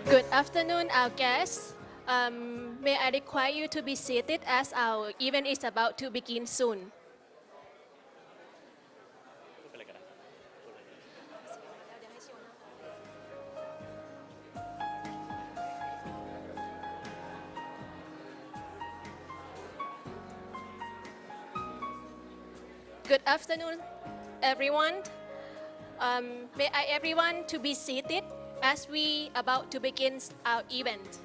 Good afternoon, our guests. May I require you to be seated as our event is about to begin soon. Good afternoon, everyone. May I everyone to be seated as we about to begin our event.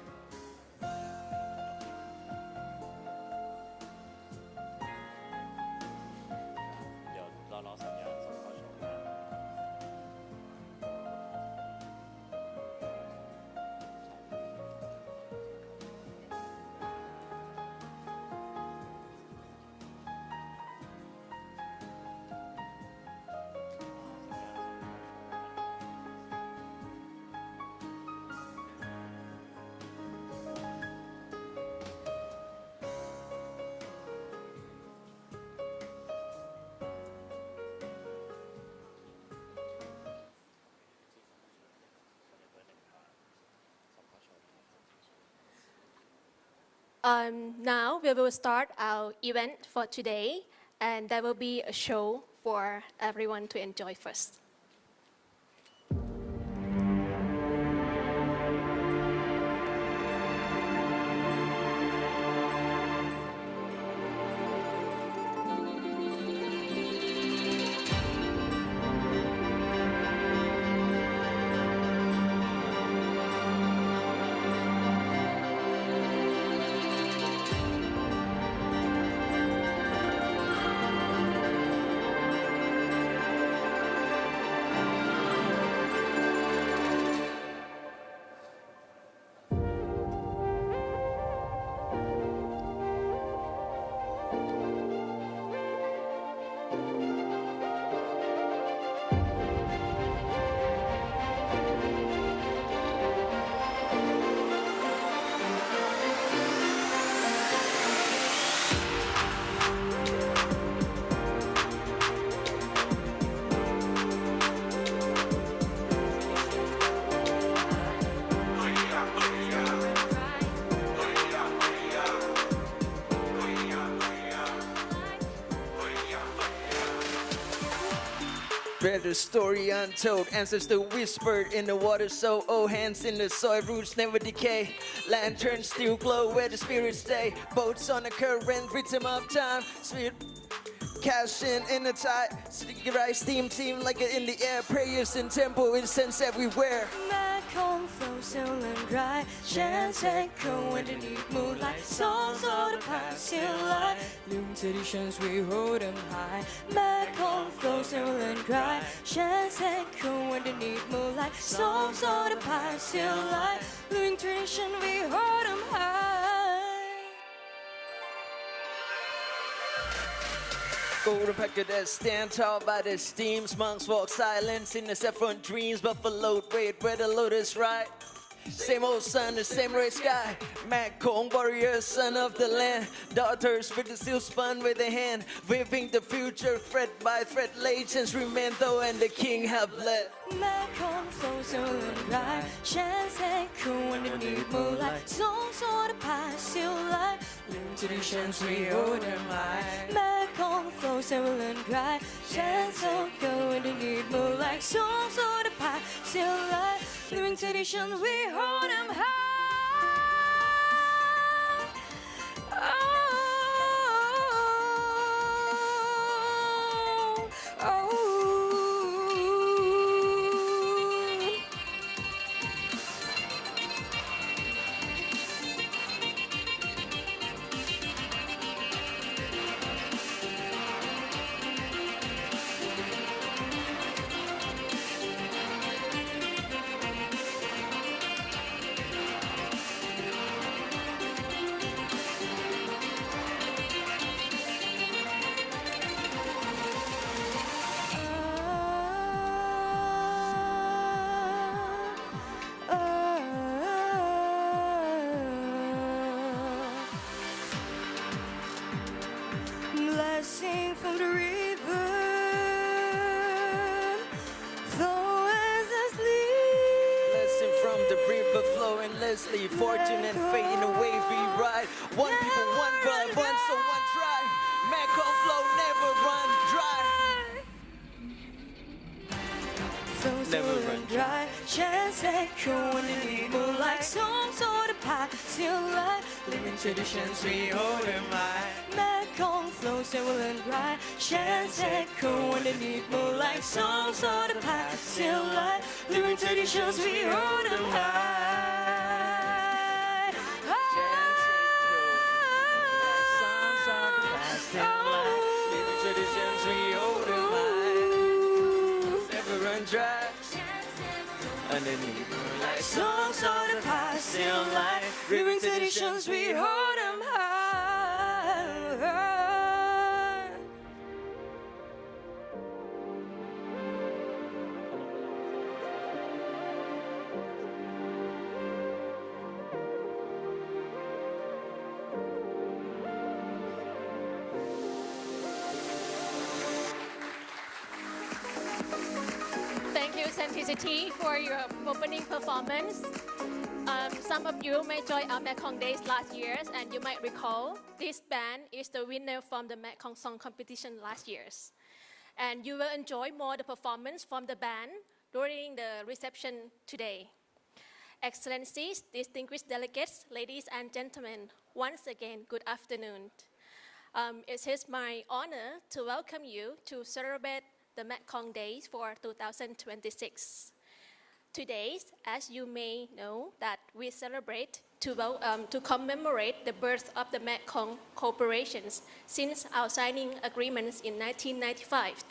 Now we will start our event for today, and there will be a show for everyone to enjoy first. Better story untold, ancestors whispered in the water, so old hands in the soil, roots never decay. Lanterns still glow where the spirits stay. Boats on the current, rhythm of time. Spirit cashing in the tide. Sticky rice, steam like it in the air. Prayers in temple, incense everywhere. Mekong flows still and dry. Chants echo underneath moonlight. Songs of the past still lie. Living traditions, we hold them high. Mekong flows still and dry. Chants echo underneath moonlight. Songs of the past still lie. Living tradition, we hold them high. Golden packet that stand tall by the steams. Monks walk silence in the saffron dreams. Buffalo wait where the lotus ride. Same old sun, the same red sky. Mekong warrior, son of the land. Daughters with the steel spun with a hand. Weaving the future, thread by thread. Legends remain though, and the king have led. Mekong flows still and dry. Chants echo underneath moonlight. Songs of the past still lie. Living traditions, we hold them high. Mekong flows still and dry. Chants echo underneath moonlight. Songs of the past still lie. Living traditions, we hold them high. Oh, oh. effortlessly. Fortune and fate in a wavy ride. One people, one blood, one soul, one tribe. Mekong flow never run dry. Flows Never will run run dry. Chance echo underneath moonlight. Songs of the past still alive. Living traditions we hold in mind. Mekong flows that will run dry. Chance echo underneath moonlight. Songs of the past still alive. Living traditions we hold in high. Traditions we hold in high. Never run dry. Underneath moonlight. Songs of the past still alive. Living traditions we hold them high. Thank you, Centricity, for your opening performance. Some of you may join our Mekong Days last year, and you might recall this band is the winner from the Mekong Song Competition last year. And you will enjoy more the performance from the band during the reception today. Excellencies, distinguished delegates, ladies and gentlemen, once again, good afternoon. It is my honor to welcome you to celebrate the Mekong Days for 2026. Today, as you may know, that we celebrate to commemorate the birth of the Mekong corporations since our signing agreements in 1995.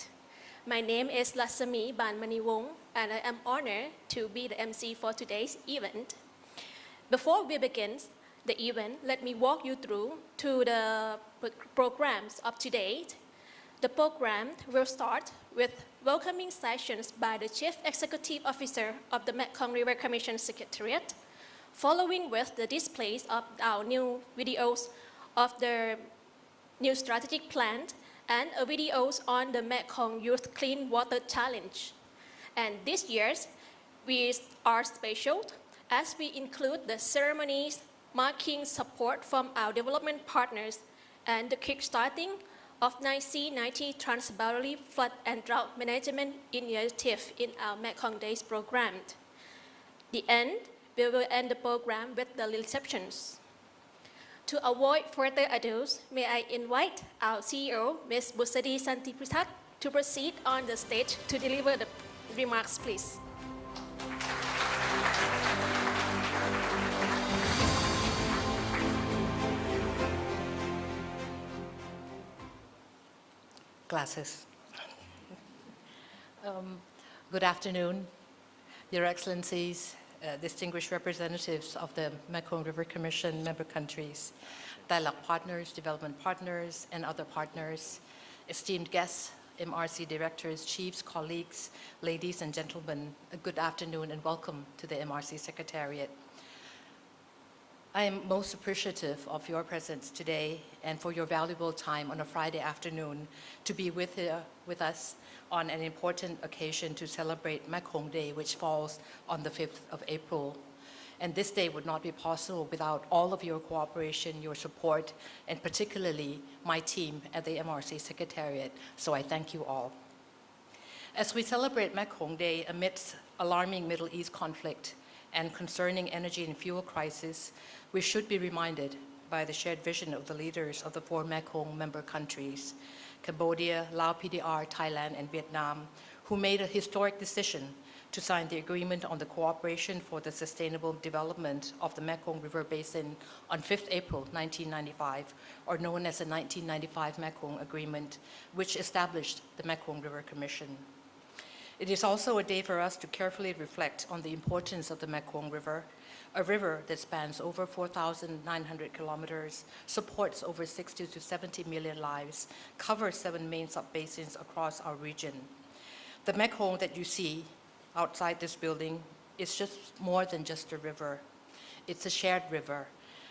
My name is Lassami Banmaniwong, and I am honored to be the MC for today's event. Before we begin the event, let me walk you through to the programs of today. The program will start with welcoming sessions by the Chief Executive Officer of the Mekong River Commission Secretariat, following with the displays of our new videos of the new strategic plan and videos on the Mekong Youth Clean Water Challenge. And this year, we are special as we include the ceremonies marking support from our development partners and the kickstarting of 1990 Trans-Baroli Flood and Drought Management Initiative in our Mekong Days program. The end, we will end the program with the receptions. To avoid further ado, may I invite our CEO, Ms. Busadi Santipitak, to proceed on the stage to deliver the remarks, please. Glasses. Good afternoon, Your Excellencies, distinguished representatives of the Mekong River Commission member countries, dialogue partners, development partners, and other partners, esteemed guests, MRC directors, chiefs, colleagues, ladies and gentlemen, a good afternoon and welcome to the MRC Secretariat. I am most appreciative of your presence today and for your valuable time on a Friday afternoon to be with us on an important occasion to celebrate Mekong Day, which falls on the 5th of April. And this day would not be possible without all of your cooperation, your support, and particularly my team at the MRC Secretariat. So I thank you all. As we celebrate Mekong Day amidst alarming Middle East conflict and concerning energy and fuel crisis, we should be reminded by the shared vision of the leaders of the 4 Mekong member countries, Cambodia, Laos PDR, Thailand, and Vietnam, who made a historic decision to sign the agreement on the cooperation for the sustainable development of the Mekong River Basin on 5th April 1995, or known as the 1995 Mekong Agreement, which established the Mekong River Commission. It is also a day for us to carefully reflect on the importance of the Mekong River, a river that spans over 4,900 kilometers, supports over 60 to 70 million lives, covers 7 main sub-basins across our region. The Mekong that you see outside this building is just more than just a river. It's a shared river,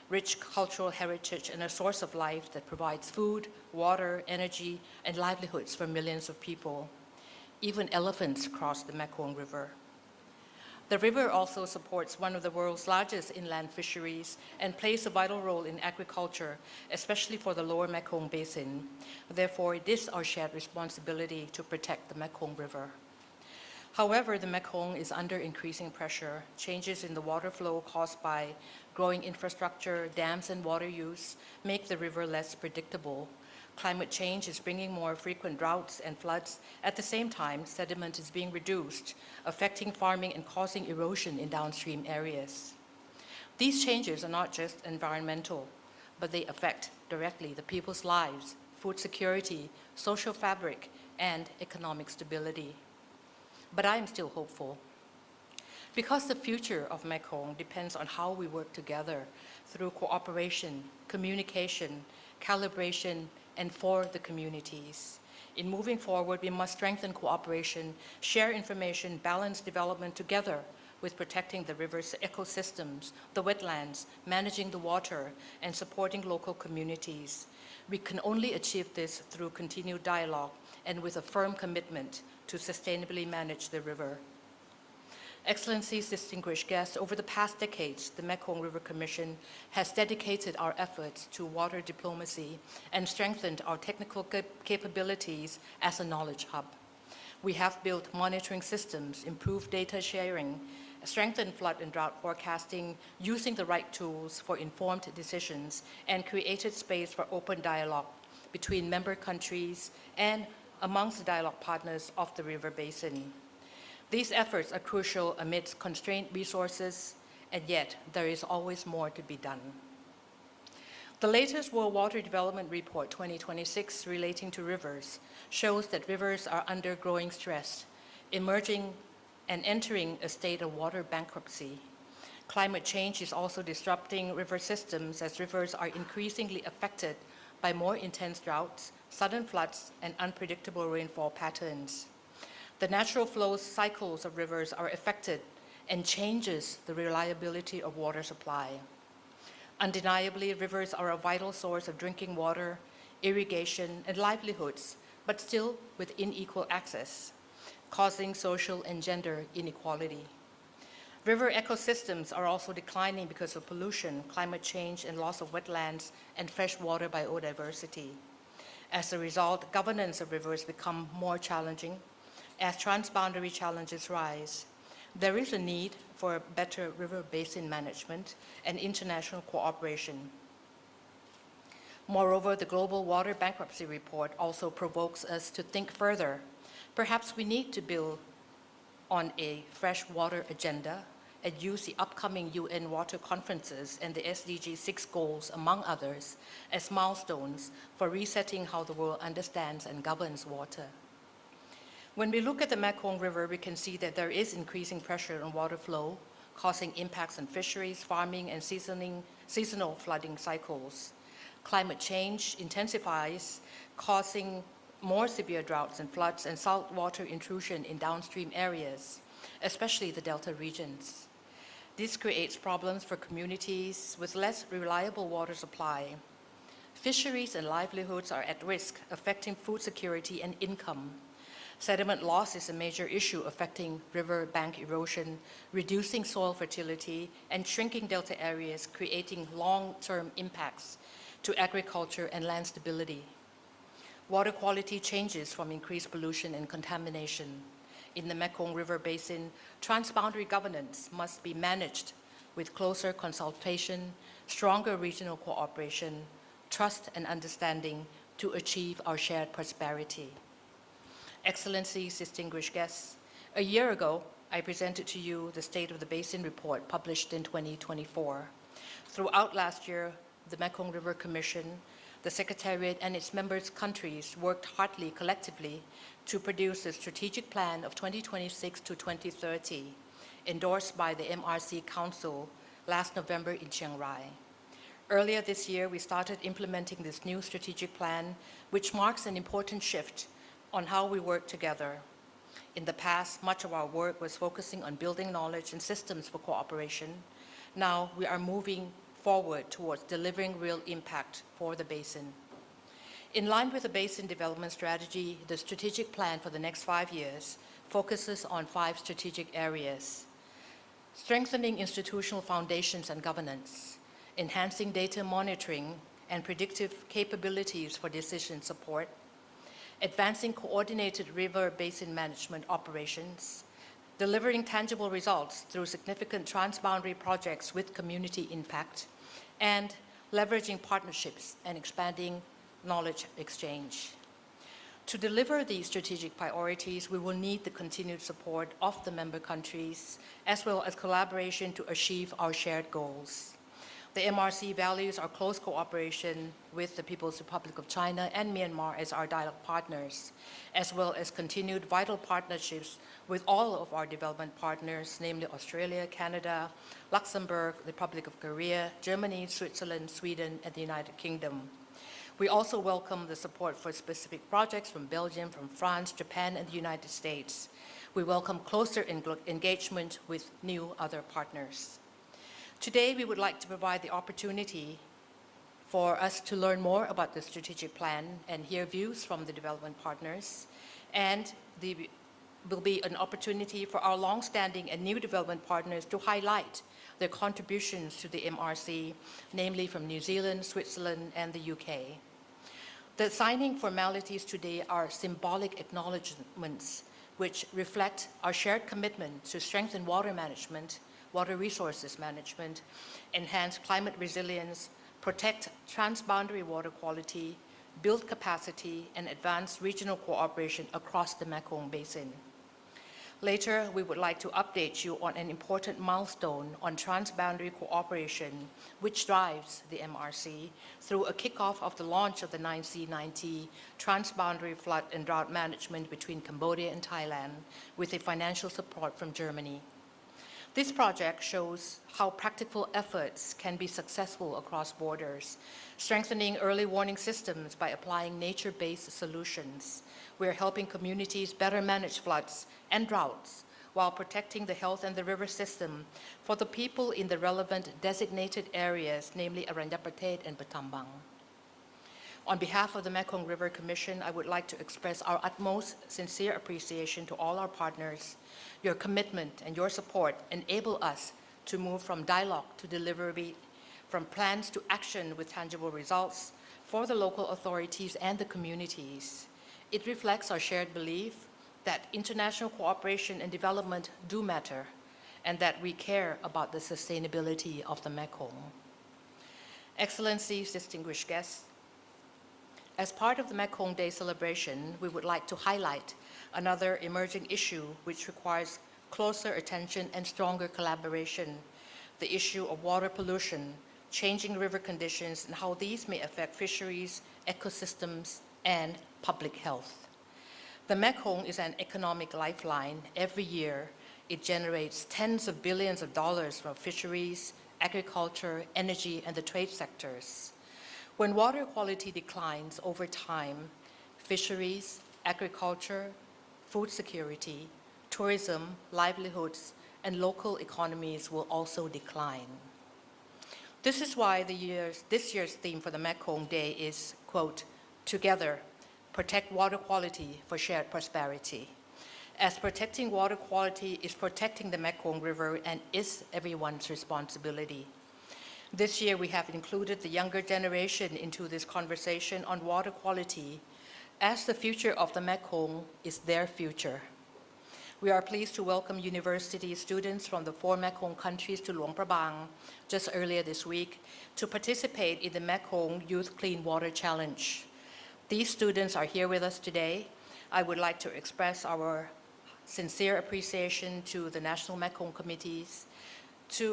rich cultural heritage and a source of life that provides food, water, energy, and livelihoods for millions of people. Even elephants cross the Mekong River. The river also supports one of the world's largest inland fisheries and plays a vital role in agriculture, especially for the lower Mekong basin. Therefore, it is our shared responsibility to protect the Mekong River. However, the Mekong is under increasing pressure. Changes in the water flow caused by growing infrastructure, dams, and water use make the river less predictable. Climate change is bringing more frequent droughts and floods. At the same time, sediment is being reduced, affecting farming and causing erosion in downstream areas. These changes are not just environmental, but they affect directly the people's lives, food security, social fabric, and economic stability. But I am still hopeful. Because the future of Mekong depends on how we work together through cooperation, communication, calibration, and for the communities. In moving forward, we must strengthen cooperation, share information, balance development together with protecting the river's ecosystems, the wetlands, managing the water, and supporting local communities. We can only achieve this through continued dialogue and with a firm commitment to sustainably manage the river. Excellencies, distinguished guests, over the past decades, the Mekong River Commission has dedicated our efforts to water diplomacy and strengthened our technical capabilities as a knowledge hub. We have built monitoring systems, improved data sharing, strengthened flood and drought forecasting, using the right tools for informed decisions, and created space for open dialogue between member countries and amongst the dialogue partners of the river basin. These efforts are crucial amidst constrained resources, and yet there is always more to be done. The latest World Water Development Report 2026 relating to rivers shows that rivers are under growing stress, emerging and entering a state of water bankruptcy. Climate change is also disrupting river systems as rivers are increasingly affected by more intense droughts, sudden floods, and unpredictable rainfall patterns. The natural flow cycles of rivers are affected and changes the reliability of water supply. Undeniably, rivers are a vital source of drinking water, irrigation, and livelihoods, but still with unequal access, causing social and gender inequality. River ecosystems are also declining because of pollution, climate change, and loss of wetlands and freshwater biodiversity. As a result, governance of rivers become more challenging as transboundary challenges rise. There is a need for better river basin management and international cooperation. Moreover, the Global Water Bankruptcy Report also provokes us to think further. Perhaps we need to build on a freshwater agenda and use the upcoming UN water conferences and the SDG 6 goals, among others, as milestones for resetting how the world understands and governs water. When we look at the Mekong River, we can see that there is increasing pressure on water flow, causing impacts on fisheries, farming, and seasonal flooding cycles. Climate change intensifies, causing more severe droughts and floods and saltwater intrusion in downstream areas, especially the delta regions. This creates problems for communities with less reliable water supply. Fisheries and livelihoods are at risk, affecting food security and income. Sediment loss is a major issue affecting river bank erosion, reducing soil fertility, and shrinking delta areas, creating long-term impacts to agriculture and land stability. Water quality changes from increased pollution and contamination. In the Mekong River Basin, transboundary governance must be managed with closer consultation, stronger regional cooperation, trust and understanding to achieve our shared prosperity. Excellencies, distinguished guests, a year ago, I presented to you the State of the Basin report published in 2024. Throughout last year, the Mekong River Commission, the Secretariat and its members' countries worked hardly collectively to produce a strategic plan of 2026 to 2030, endorsed by the MRC Council last November in Chiang Rai. Earlier this year, we started implementing this new strategic plan, which marks an important shift on how we work together. In the past, much of our work was focusing on building knowledge and systems for cooperation. Now we are moving forward towards delivering real impact for the basin. In line with the Basin Development Strategy, the strategic plan for the next 5 years focuses on 5 strategic areas: strengthening institutional foundations and governance, enhancing data monitoring and predictive capabilities for decision support, advancing coordinated river basin management operations, delivering tangible results through significant transboundary projects with community impact, and leveraging partnerships and expanding knowledge exchange. To deliver these strategic priorities, we will need the continued support of the member countries, as well as collaboration to achieve our shared goals. The MRC values our close cooperation with the People's Republic of China and Myanmar as our dialogue partners, as well as continued vital partnerships with all of our development partners, namely Australia, Canada, Luxembourg, the Republic of Korea, Germany, Switzerland, Sweden, and the United Kingdom. We also welcome the support for specific projects from Belgium, from France, Japan, and the United States. We welcome closer engagement with new other partners. Today, we would like to provide the opportunity for us to learn more about the strategic plan and hear views from the development partners. And there will be an opportunity for our long-standing and new development partners to highlight their contributions to the MRC, namely from New Zealand, Switzerland, and the UK. The signing formalities today are symbolic acknowledgements which reflect our shared commitment to strengthen water management, water resources management, enhance climate resilience, protect transboundary water quality, build capacity, and advance regional cooperation across the Mekong Basin. Later, we would like to update you on an important milestone on transboundary cooperation, which drives the MRC through a kickoff of the launch of the 9C90 transboundary flood and drought management between Cambodia and Thailand, with the financial support from Germany. This project shows how practical efforts can be successful across borders, strengthening early warning systems by applying nature-based solutions. We are helping communities better manage floods and droughts while protecting the health and the river system for the people in the relevant designated areas, namely Aranyapatet and Battambang. On behalf of the Mekong River Commission, I would like to express our utmost sincere appreciation to all our partners. Your commitment and your support enable us to move from dialogue to delivery, from plans to action with tangible results for the local authorities and the communities. It reflects our shared belief that international cooperation and development do matter, and that we care about the sustainability of the Mekong. Excellencies, distinguished guests, as part of the Mekong Day celebration, we would like to highlight another emerging issue which requires closer attention and stronger collaboration: the issue of water pollution, changing river conditions, and how these may affect fisheries, ecosystems, and public health. The Mekong is an economic lifeline. Every year, it generates tens of billions of dollars from fisheries, agriculture, energy, and the trade sectors. When water quality declines over time, fisheries, agriculture, food security, tourism, livelihoods, and local economies will also decline. This is why this year's theme for the Mekong Day is, quote, "Together, protect water quality for shared prosperity." As protecting water quality is protecting the Mekong River and is everyone's responsibility. This year, we have included the younger generation into this conversation on water quality, as the future of the Mekong is their future. We are pleased to welcome university students from the 4 Mekong countries to Luang Prabang just earlier this week to participate in the Mekong Youth Clean Water Challenge. These students are here with us today. I would like to express our sincere appreciation to the National Mekong Committees,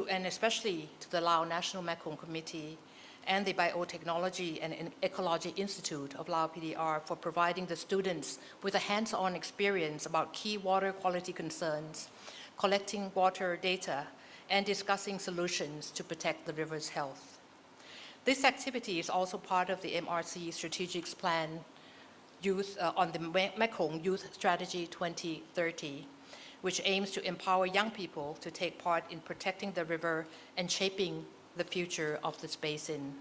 and especially to the Lao National Mekong Committee and the Biotechnology and Ecology Institute of Lao PDR for providing the students with a hands-on experience about key water quality concerns, collecting water data, and discussing solutions to protect the river's health. This activity is also part of the MRC Strategic Plan on the Mekong Youth Strategy 2030, which aims to empower young people to take part in protecting the river and shaping the future of this basin.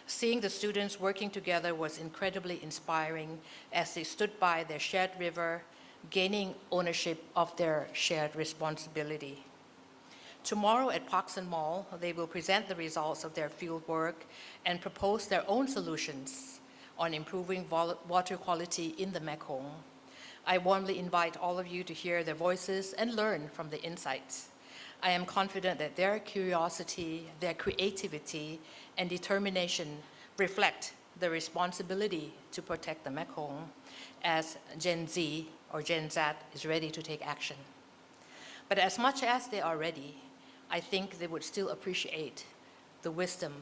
Seeing the students working together was incredibly inspiring as they stood by their shared river, gaining ownership of their shared responsibility. Tomorrow at Parkson Mall, they will present the results of their field work and propose their own solutions on improving water quality in the Mekong. I warmly invite all of you to hear their voices and learn from the insights. I am confident that their curiosity, their creativity, and determination reflect the responsibility to protect the Mekong as Gen Z or Gen Z is ready to take action. But as much as they are ready, I think they would still appreciate the wisdom,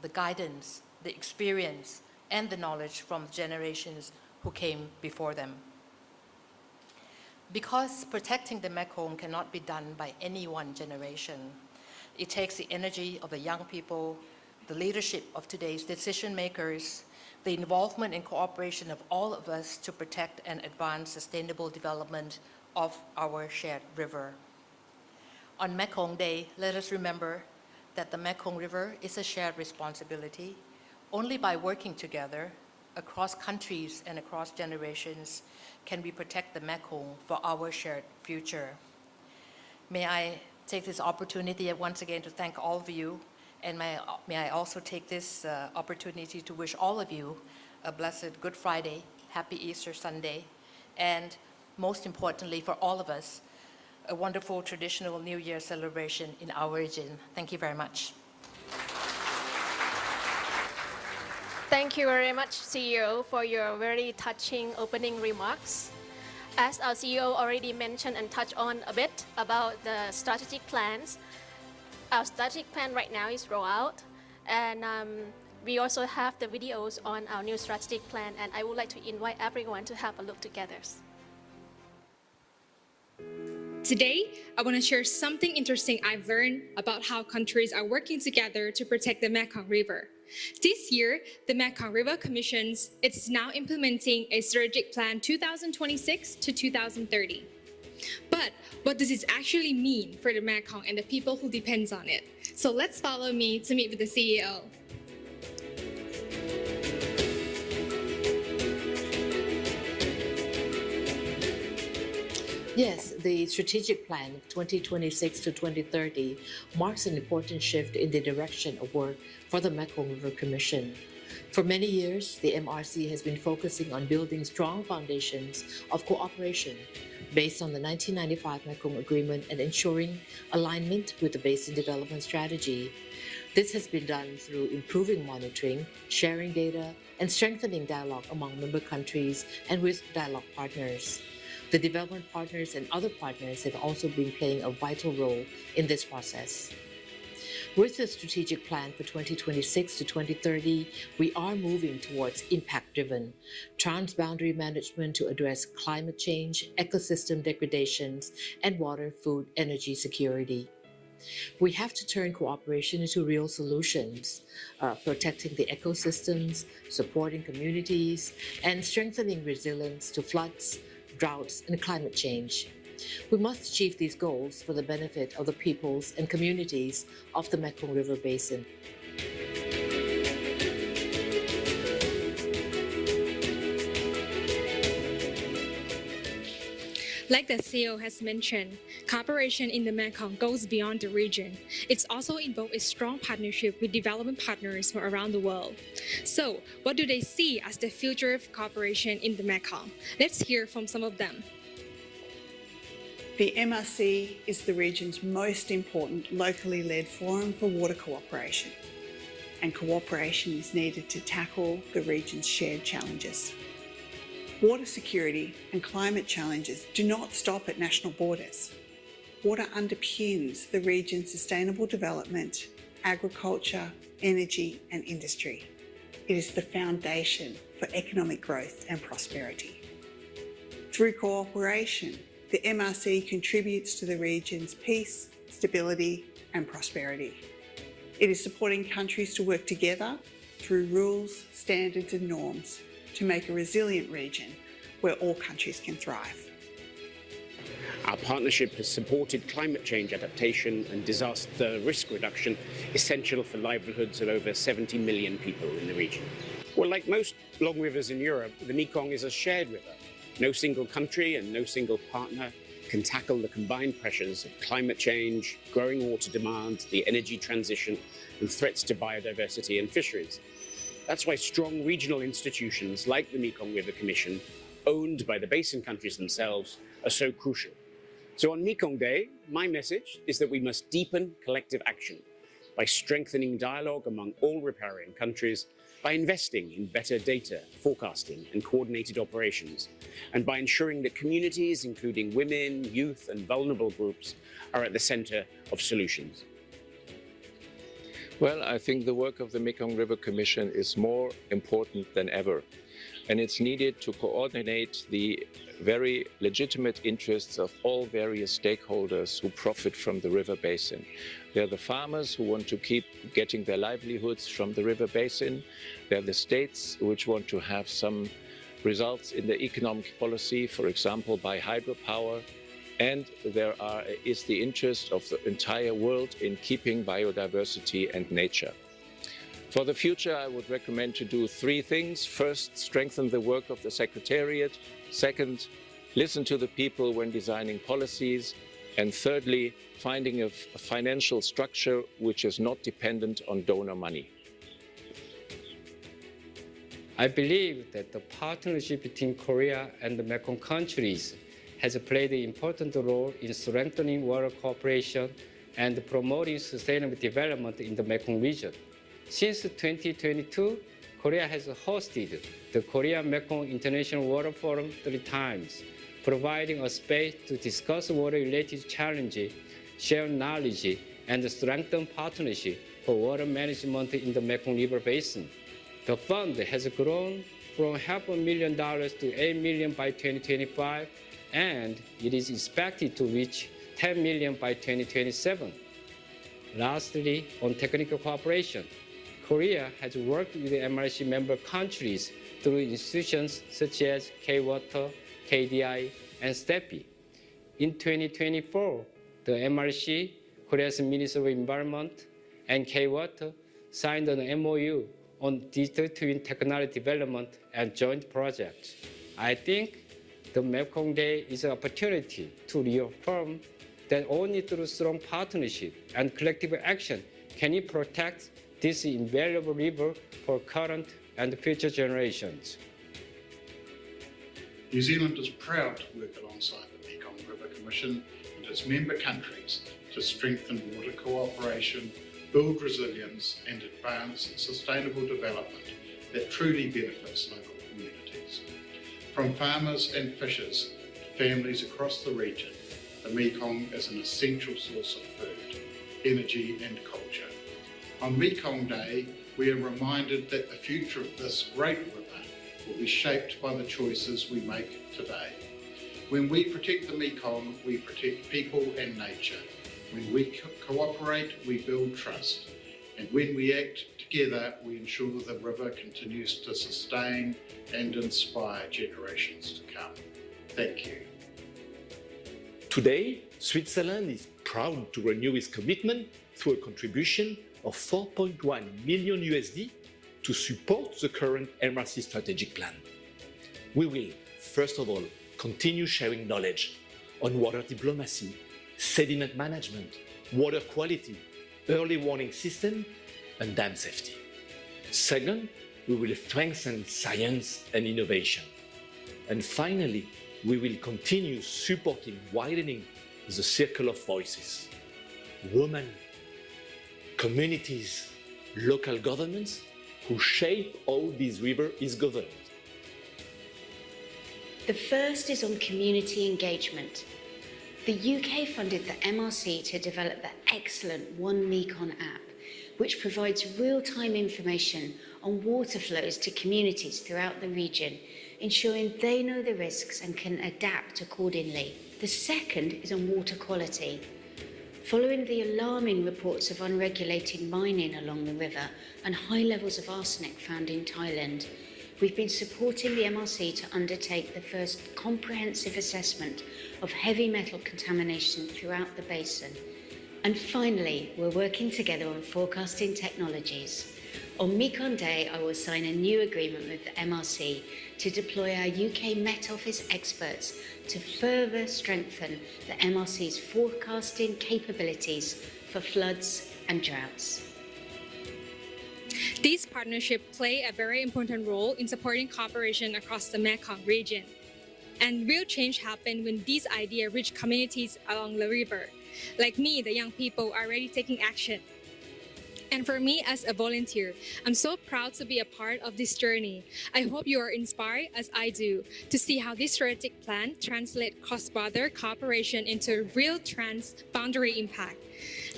the guidance, the experience, and the knowledge from generations who came before them. Because protecting the Mekong cannot be done by any one generation, it takes the energy of the young people, the leadership of today's decision makers, the involvement and cooperation of all of us to protect and advance sustainable development of our shared river. On Mekong Day, let us remember that the Mekong River is a shared responsibility. Only by working together across countries and across generations can we protect the Mekong for our shared future. May I take this opportunity once again to thank all of you, and may I also take this opportunity to wish all of you a blessed Good Friday, happy Easter Sunday, and most importantly for all of us, a wonderful traditional New Year celebration in our region. Thank you very much. Thank you very much, CEO, for your very touching opening remarks. As our CEO already mentioned and touched on a bit about the strategic plans, our strategic plan right now is roll out, and we also have the videos on our new strategic plan, and I would like to invite everyone to have a look together. Today, I want to share something interesting I've learned about how countries are working together to protect the Mekong River. This year, the Mekong River Commission is now implementing a strategic plan 2026 to 2030. But what does this actually mean for the Mekong and the people who depend on it? So let's follow me to meet with the CEO. Yes, the strategic plan 2026 to 2030 marks an important shift in the direction of work for the Mekong River Commission. For many years, the MRC has been focusing on building strong foundations of cooperation based on the 1995 Mekong Agreement and ensuring alignment with the Basin Development Strategy. This has been done through improving monitoring, sharing data, and strengthening dialogue among member countries and with dialogue partners. The development partners and other partners have also been playing a vital role in this process. With the strategic plan for 2026 to 2030, we are moving towards impact-driven, transboundary management to address climate change, ecosystem degradations, and water, food, energy security. We have to turn cooperation into real solutions, protecting the ecosystems, supporting communities, and strengthening resilience to floods, droughts, and climate change. We must achieve these goals for the benefit of the peoples and communities of the Mekong River Basin. Like the CEO has mentioned, cooperation in the Mekong goes beyond the region. It's also involved a strong partnership with development partners from around the world. So, what do they see as the future of cooperation in the Mekong? Let's hear from some of them. The MRC is the region's most important locally led forum for water cooperation, and cooperation is needed to tackle the region's shared challenges. Water security and climate challenges do not stop at national borders. Water underpins the region's sustainable development, agriculture, energy, and industry. It is the foundation for economic growth and prosperity. Through cooperation, the MRC contributes to the region's peace, stability, and prosperity. It is supporting countries to work together through rules, standards, and norms to make a resilient region where all countries can thrive. Our partnership has supported climate change adaptation and disaster risk reduction, essential for livelihoods of over 70 million people in the region. Well, like most long rivers in Europe, the Mekong is a shared river. No single country and no single partner can tackle the combined pressures of climate change, growing water demand, the energy transition, and threats to biodiversity and fisheries. That's why strong regional institutions like the Mekong River Commission, owned by the basin countries themselves, are so crucial. So on Mekong Day, my message is that we must deepen collective action by strengthening dialogue among all riparian countries, by investing in better data, forecasting and coordinated operations, and by ensuring that communities, including women, youth and vulnerable groups, are at the center of solutions. Well, I think the work of the Mekong River Commission is more important than ever, and it's needed to coordinate the very legitimate interests of all various stakeholders who profit from the river basin. They're the farmers who want to keep getting their livelihoods from the river basin. They're the states which want to have some results in the economic policy, for example, by hydropower. And there is the interest of the entire world in keeping biodiversity and nature. For the future, I would recommend to do three things. First, strengthen the work of the Secretariat. Second, listen to the people when designing policies. And thirdly, finding a financial structure which is not dependent on donor money. I believe that the partnership between Korea and the Mekong countries has played an important role in strengthening water cooperation and promoting sustainable development in the Mekong region. Since 2022, Korea has hosted the Korea-Mekong International Water Forum 3 times, providing a space to discuss water-related challenges, share knowledge, and strengthen partnership for water management in the Mekong River Basin. The fund has grown from $500,000 to $8 million by 2025, and it is expected to reach $10 million by 2027. Lastly, on technical cooperation, Korea has worked with the MRC member countries through institutions such as K-Water, KDI, and STEPI. In 2024, the MRC, Korea's Ministry of Environment, and K-Water signed an MOU on digital twin technology development and joint projects. I think the Mekong Day is an opportunity to reaffirm that only through strong partnership and collective action can we protect this invaluable river for current and future generations. New Zealand is proud to work alongside the Mekong River Commission and its member countries to strengthen water cooperation, build resilience and advance sustainable development that truly benefits local communities. From farmers and fishers to families across the region, the Mekong is an essential source of food, energy and culture. On Mekong Day, we are reminded that the future of this great river will be shaped by the choices we make today. When we protect the Mekong, we protect people and nature. When we cooperate, we build trust. And when we act together, we ensure the river continues to sustain and inspire generations to come. Thank you. Today, Switzerland is proud to renew its commitment through a contribution of $4.1 million to support the current MRC strategic plan. We will, first of all, continue sharing knowledge on water diplomacy, sediment management, water quality, early warning system, and dam safety. Second, we will strengthen science and innovation. And finally, we will continue supporting widening the circle of voices. Women, communities, local governments who shape how this river is governed. The first is on community engagement. The UK funded the MRC to develop the excellent One Mekong app, which provides real-time information on water flows to communities throughout the region, ensuring they know the risks and can adapt accordingly. The second is on water quality. Following the alarming reports of unregulated mining along the river and high levels of arsenic found in Thailand, we've been supporting the MRC to undertake the first comprehensive assessment of heavy metal contamination throughout the basin. And finally, we're working together on forecasting technologies. On Mekong Day, I will sign a new agreement with the MRC to deploy our UK Met Office experts to further strengthen the MRC's forecasting capabilities for floods and droughts. These partnerships play a very important role in supporting cooperation across the Mekong region. And real change happens when these ideas reach communities along the river. Like me, the young people are already taking action. And for me as a volunteer, I'm so proud to be a part of this journey. I hope you are inspired as I do to see how this strategic plan translates cross-border cooperation into real trans-boundary impact.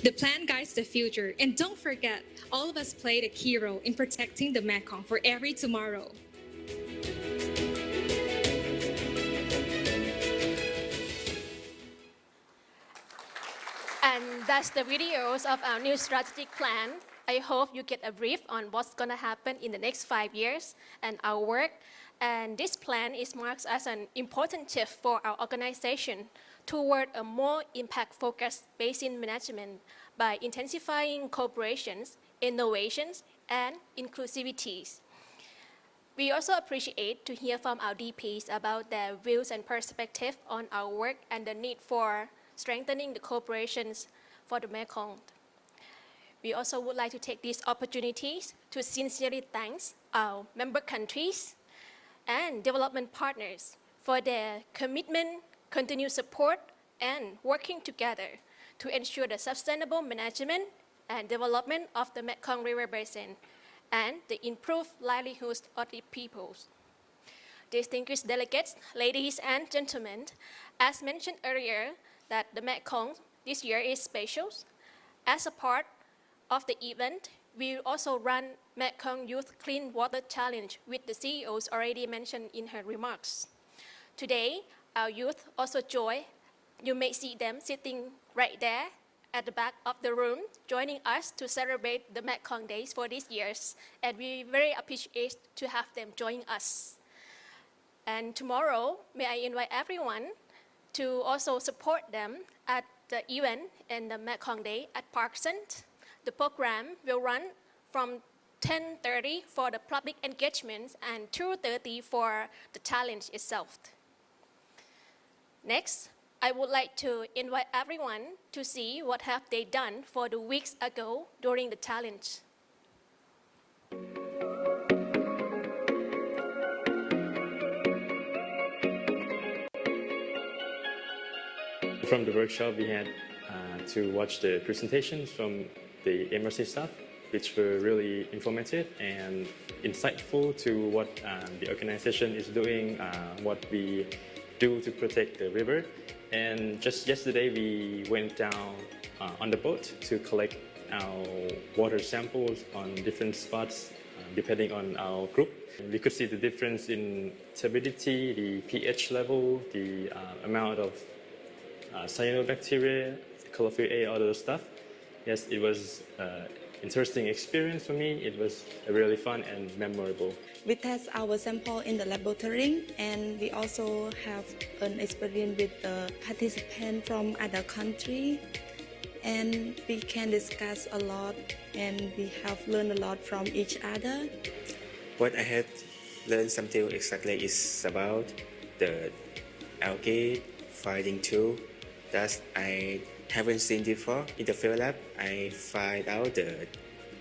The plan guides the future, and don't forget, all of us played a key role in protecting the Mekong for every tomorrow. And that's the videos of our new strategic plan. I hope you get a brief on what's going to happen in the next 5 years and our work. And this plan is marked as an important shift for our organization toward a more impact-focused basin management by intensifying cooperations, innovations, and inclusivities. We also appreciate to hear from our DPs about their views and perspectives on our work and the need for strengthening the cooperations for the Mekong. We also would like to take these opportunities to sincerely thank our member countries and development partners for their commitment, continued support, and working together to ensure the sustainable management and development of the Mekong River Basin and the improved livelihoods of the peoples. Distinguished delegates, ladies and gentlemen, as mentioned earlier, that the Mekong this year is special. As a part of the event, we will also run Mekong Youth Clean Water Challenge, which the CEOs already mentioned in her remarks. Today, our youth also join. You may see them sitting right there at the back of the room, joining us to celebrate the Mekong Days for this year, and we very appreciate to have them join us. And tomorrow, may I invite everyone to also support them at the event in the Mekong Day at Park Cent. The program will run from 10:30 for the public engagements and 2:30 for the challenge itself. Next, I would like to invite everyone to see what have they done for the weeks ago during the challenge. From the workshop, we had to watch the presentations from the MRC staff, which were really informative and insightful to what the organization is doing, what we do to protect the river. And just yesterday, we went down on the boat to collect our water samples on different spots, depending on our group. We could see the difference in turbidity, the pH level, the amount of cyanobacteria, colorful A, all those stuff. Yes, it was an interesting experience for me. It was really fun and memorable. We test our sample in the laboratory, and we also have an experience with the participants from other countries. And we can discuss a lot, and we have learned a lot from each other. What I have learned something exactly is about the algae fighting tool that I haven't seen before. In the field lab, I find out the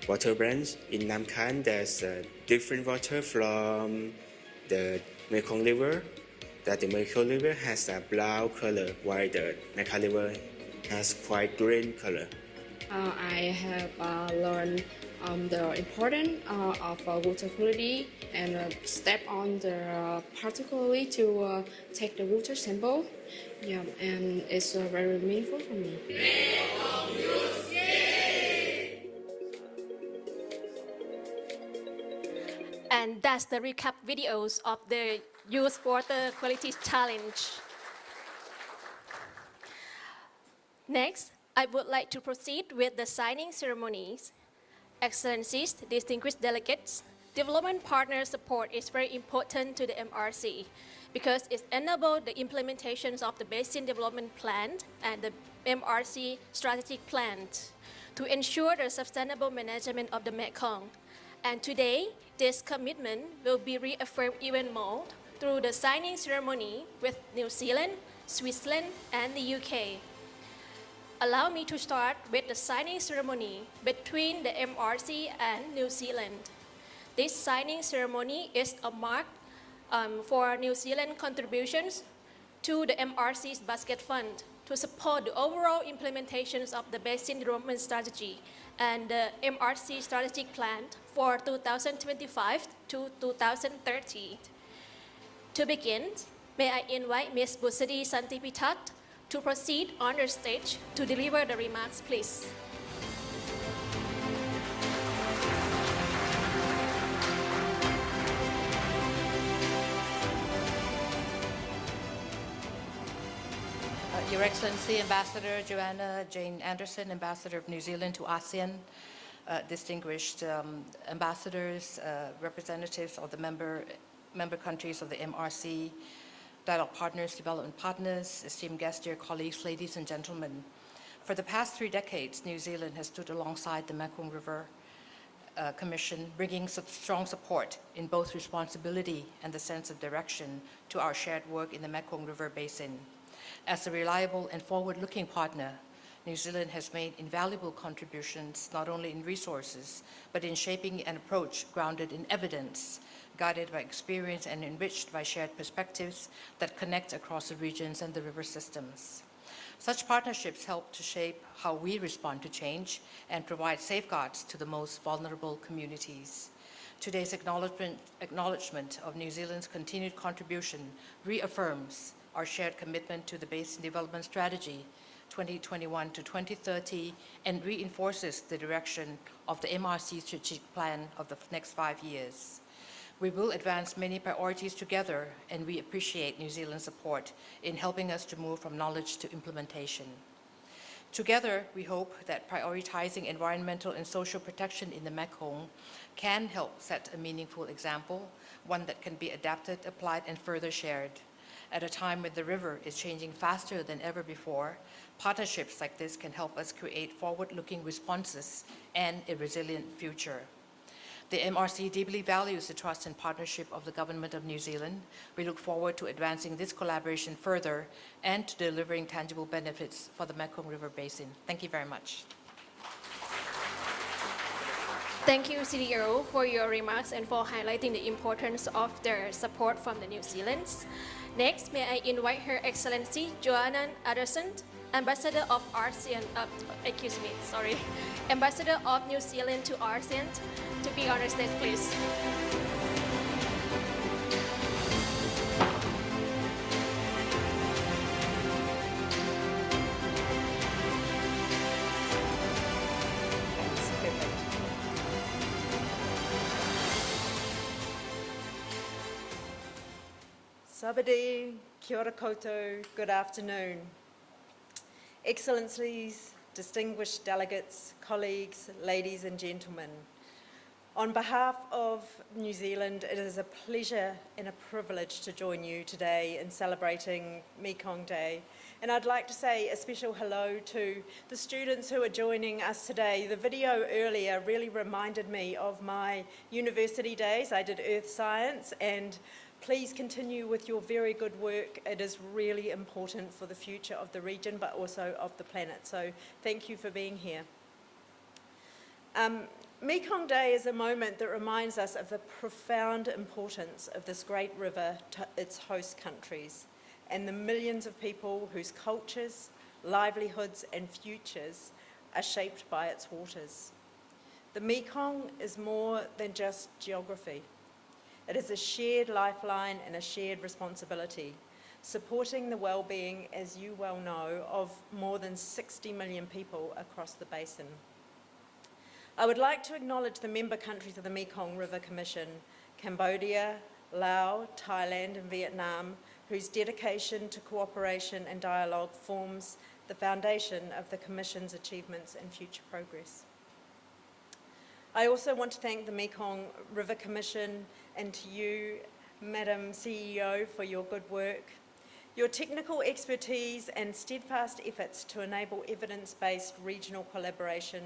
water branch in Nam Khan. There's different water from the Mekong River. That the Mekong River has a brown color, while the Mekong River has quite green color. I have learned the importance of water quality and step on the particularly to take the water sample. Yeah, and it's very meaningful for me. And that's the recap videos of the Youth Water Quality Challenge. Next, I would like to proceed with the signing ceremonies. Excellencies, distinguished delegates, development partner support is very important to the MRC because it enables the implementations of the Basin Development Plan and the MRC Strategic Plan to ensure the sustainable management of the Mekong. And today, this commitment will be reaffirmed even more through the signing ceremony with New Zealand, Switzerland, and the UK. Allow me to start with the signing ceremony between the MRC and New Zealand. This signing ceremony is a mark for New Zealand contributions to the MRC's basket fund to support the overall implementations of the Basin Development Strategy and the MRC strategic plan for 2025 to 2030. To begin, may I invite Ms. Busadi Santipitat to proceed on the stage to deliver the remarks, please. Your Excellency, Ambassador Joanna Jane Anderson, Ambassador of New Zealand to ASEAN, distinguished ambassadors, representatives of the member countries of the MRC, dialogue partners, development partners, esteemed guests, dear colleagues, ladies and gentlemen. For the past 3 decades, New Zealand has stood alongside the Mekong River Commission, bringing strong support in both responsibility and the sense of direction to our shared work in the Mekong River Basin. As a reliable and forward-looking partner, New Zealand has made invaluable contributions not only in resources, but in shaping an approach grounded in evidence, guided by experience and enriched by shared perspectives that connect across the regions and the river systems. Such partnerships help to shape how we respond to change and provide safeguards to the most vulnerable communities. Today's acknowledgement of New Zealand's continued contribution reaffirms our shared commitment to the Basin Development Strategy 2021 to 2030 and reinforces the direction of the MRC strategic plan of the next 5 years. We will advance many priorities together, and we appreciate New Zealand's support in helping us to move from knowledge to implementation. Together, we hope that prioritizing environmental and social protection in the Mekong can help set a meaningful example, one that can be adapted, applied, and further shared. At a time when the river is changing faster than ever before, partnerships like this can help us create forward-looking responses and a resilient future. The MRC deeply values the trust and partnership of the Government of New Zealand. We look forward to advancing this collaboration further and to delivering tangible benefits for the Mekong River Basin. Thank you very much. Thank you, CDO, for your remarks and for highlighting the importance of their support from the New Zealanders. Next, may I invite Her Excellency Joanna Anderson, Ambassador of Ambassador of New Zealand to ASEAN, to be on the stage, please. Sabadi, kia ora koutou, good afternoon. Excellencies, distinguished delegates, colleagues, ladies and gentlemen. On behalf of New Zealand, it is a pleasure and a privilege to join you today in celebrating Mekong Day. And I'd like to say a special hello to the students who are joining us today. The video earlier really reminded me of my university days. I did earth science, and please continue with your very good work. It is really important for the future of the region, but also of the planet. So thank you for being here. Mekong Day is a moment that reminds us of the profound importance of this great river to its host countries and the millions of people whose cultures, livelihoods and futures are shaped by its waters. The Mekong is more than just geography. It is a shared lifeline and a shared responsibility, supporting the well-being, as you well know, of more than 60 million people across the basin. I would like to acknowledge the member countries of the Mekong River Commission, Cambodia, Laos, Thailand and Vietnam, whose dedication to cooperation and dialogue forms the foundation of the Commission's achievements and future progress. I also want to thank the Mekong River Commission and to you, Madam CEO, for your good work. Your technical expertise and steadfast efforts to enable evidence-based regional collaboration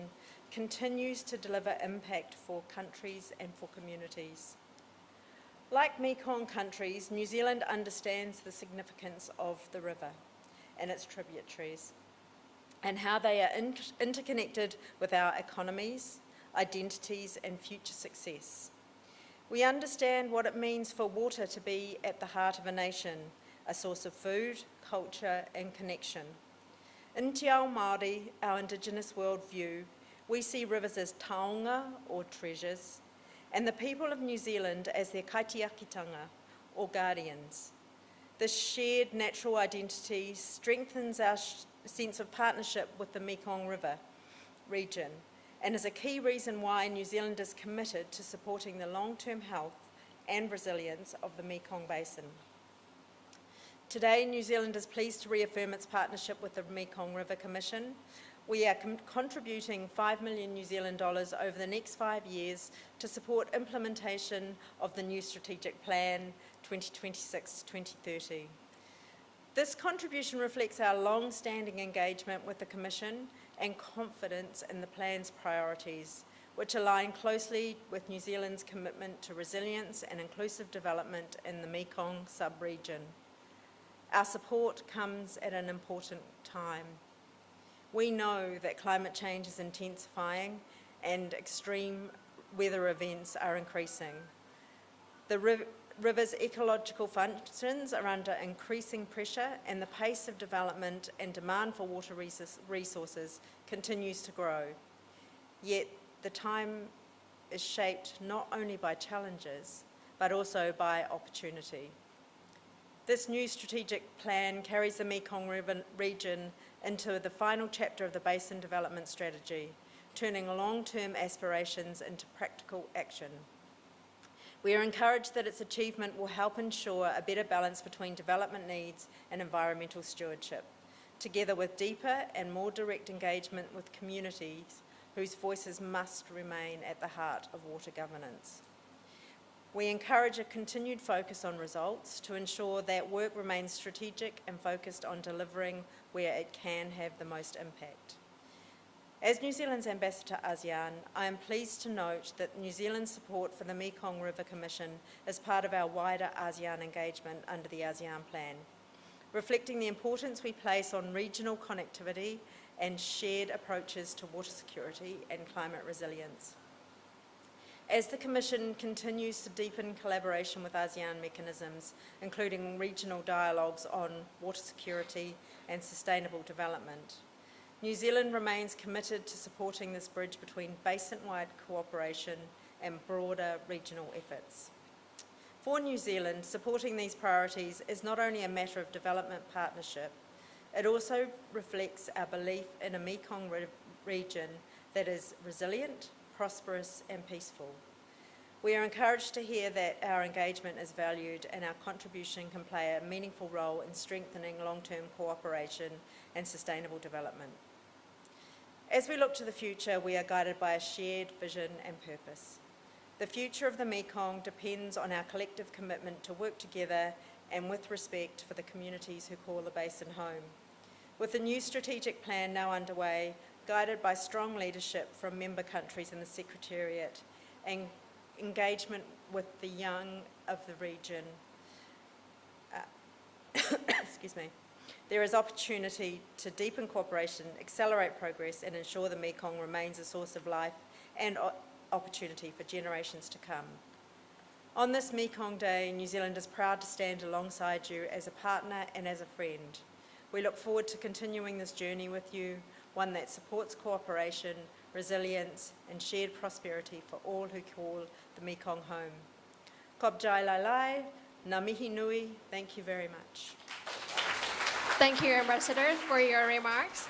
continues to deliver impact for countries and for communities. Like Mekong countries, New Zealand understands the significance of the river and its tributaries and how they are interconnected with our economies, identities and future success. We understand what it means for water to be at the heart of a nation, a source of food, culture and connection. In Te Ao Māori, our Indigenous worldview, we see rivers as taonga or treasures, and the people of New Zealand as their kaitiakitanga or guardians. This shared natural identity strengthens our sense of partnership with the Mekong River region and is a key reason why New Zealand is committed to supporting the long-term health and resilience of the Mekong Basin. Today, New Zealand is pleased to reaffirm its partnership with the Mekong River Commission. We are contributing $5 million New Zealand dollars over the next 5 years to support implementation of the new strategic plan 2026 to 2030. This contribution reflects our long-standing engagement with the Commission and confidence in the plan's priorities, which align closely with New Zealand's commitment to resilience and inclusive development in the Mekong sub-region. Our support comes at an important time. We know that climate change is intensifying and extreme weather events are increasing. The river's ecological functions are under increasing pressure and the pace of development and demand for water resources continues to grow. Yet the time is shaped not only by challenges, but also by opportunity. This new strategic plan carries the Mekong River region into the final chapter of the Basin Development Strategy, turning long-term aspirations into practical action. We are encouraged that its achievement will help ensure a better balance between development needs and environmental stewardship, together with deeper and more direct engagement with communities whose voices must remain at the heart of water governance. We encourage a continued focus on results to ensure that work remains strategic and focused on delivering where it can have the most impact. As New Zealand's ambassador to ASEAN, I am pleased to note that New Zealand's support for the Mekong River Commission is part of our wider ASEAN engagement under the ASEAN Plan, reflecting the importance we place on regional connectivity and shared approaches to water security and climate resilience. As the Commission continues to deepen collaboration with ASEAN mechanisms, including regional dialogues on water security and sustainable development, New Zealand remains committed to supporting this bridge between basin-wide cooperation and broader regional efforts. For New Zealand, supporting these priorities is not only a matter of development partnership, it also reflects our belief in a Mekong region that is resilient, prosperous and peaceful. We are encouraged to hear that our engagement is valued and our contribution can play a meaningful role in strengthening long-term cooperation and sustainable development. As we look to the future, we are guided by a shared vision and purpose. The future of the Mekong depends on our collective commitment to work together and with respect for the communities who call the basin home. With the new strategic plan now underway, guided by strong leadership from member countries in the Secretariat and engagement with the young of the region, excuse me, there is opportunity to deepen cooperation, accelerate progress and ensure the Mekong remains a source of life and opportunity for generations to come. On this Mekong Day, New Zealand is proud to stand alongside you as a partner and as a friend. We look forward to continuing this journey with you, one that supports cooperation, resilience and shared prosperity for all who call the Mekong home. Kopjai lai lai, ngā mihi nui, thank you very much. Thank you, Ambassador, for your remarks.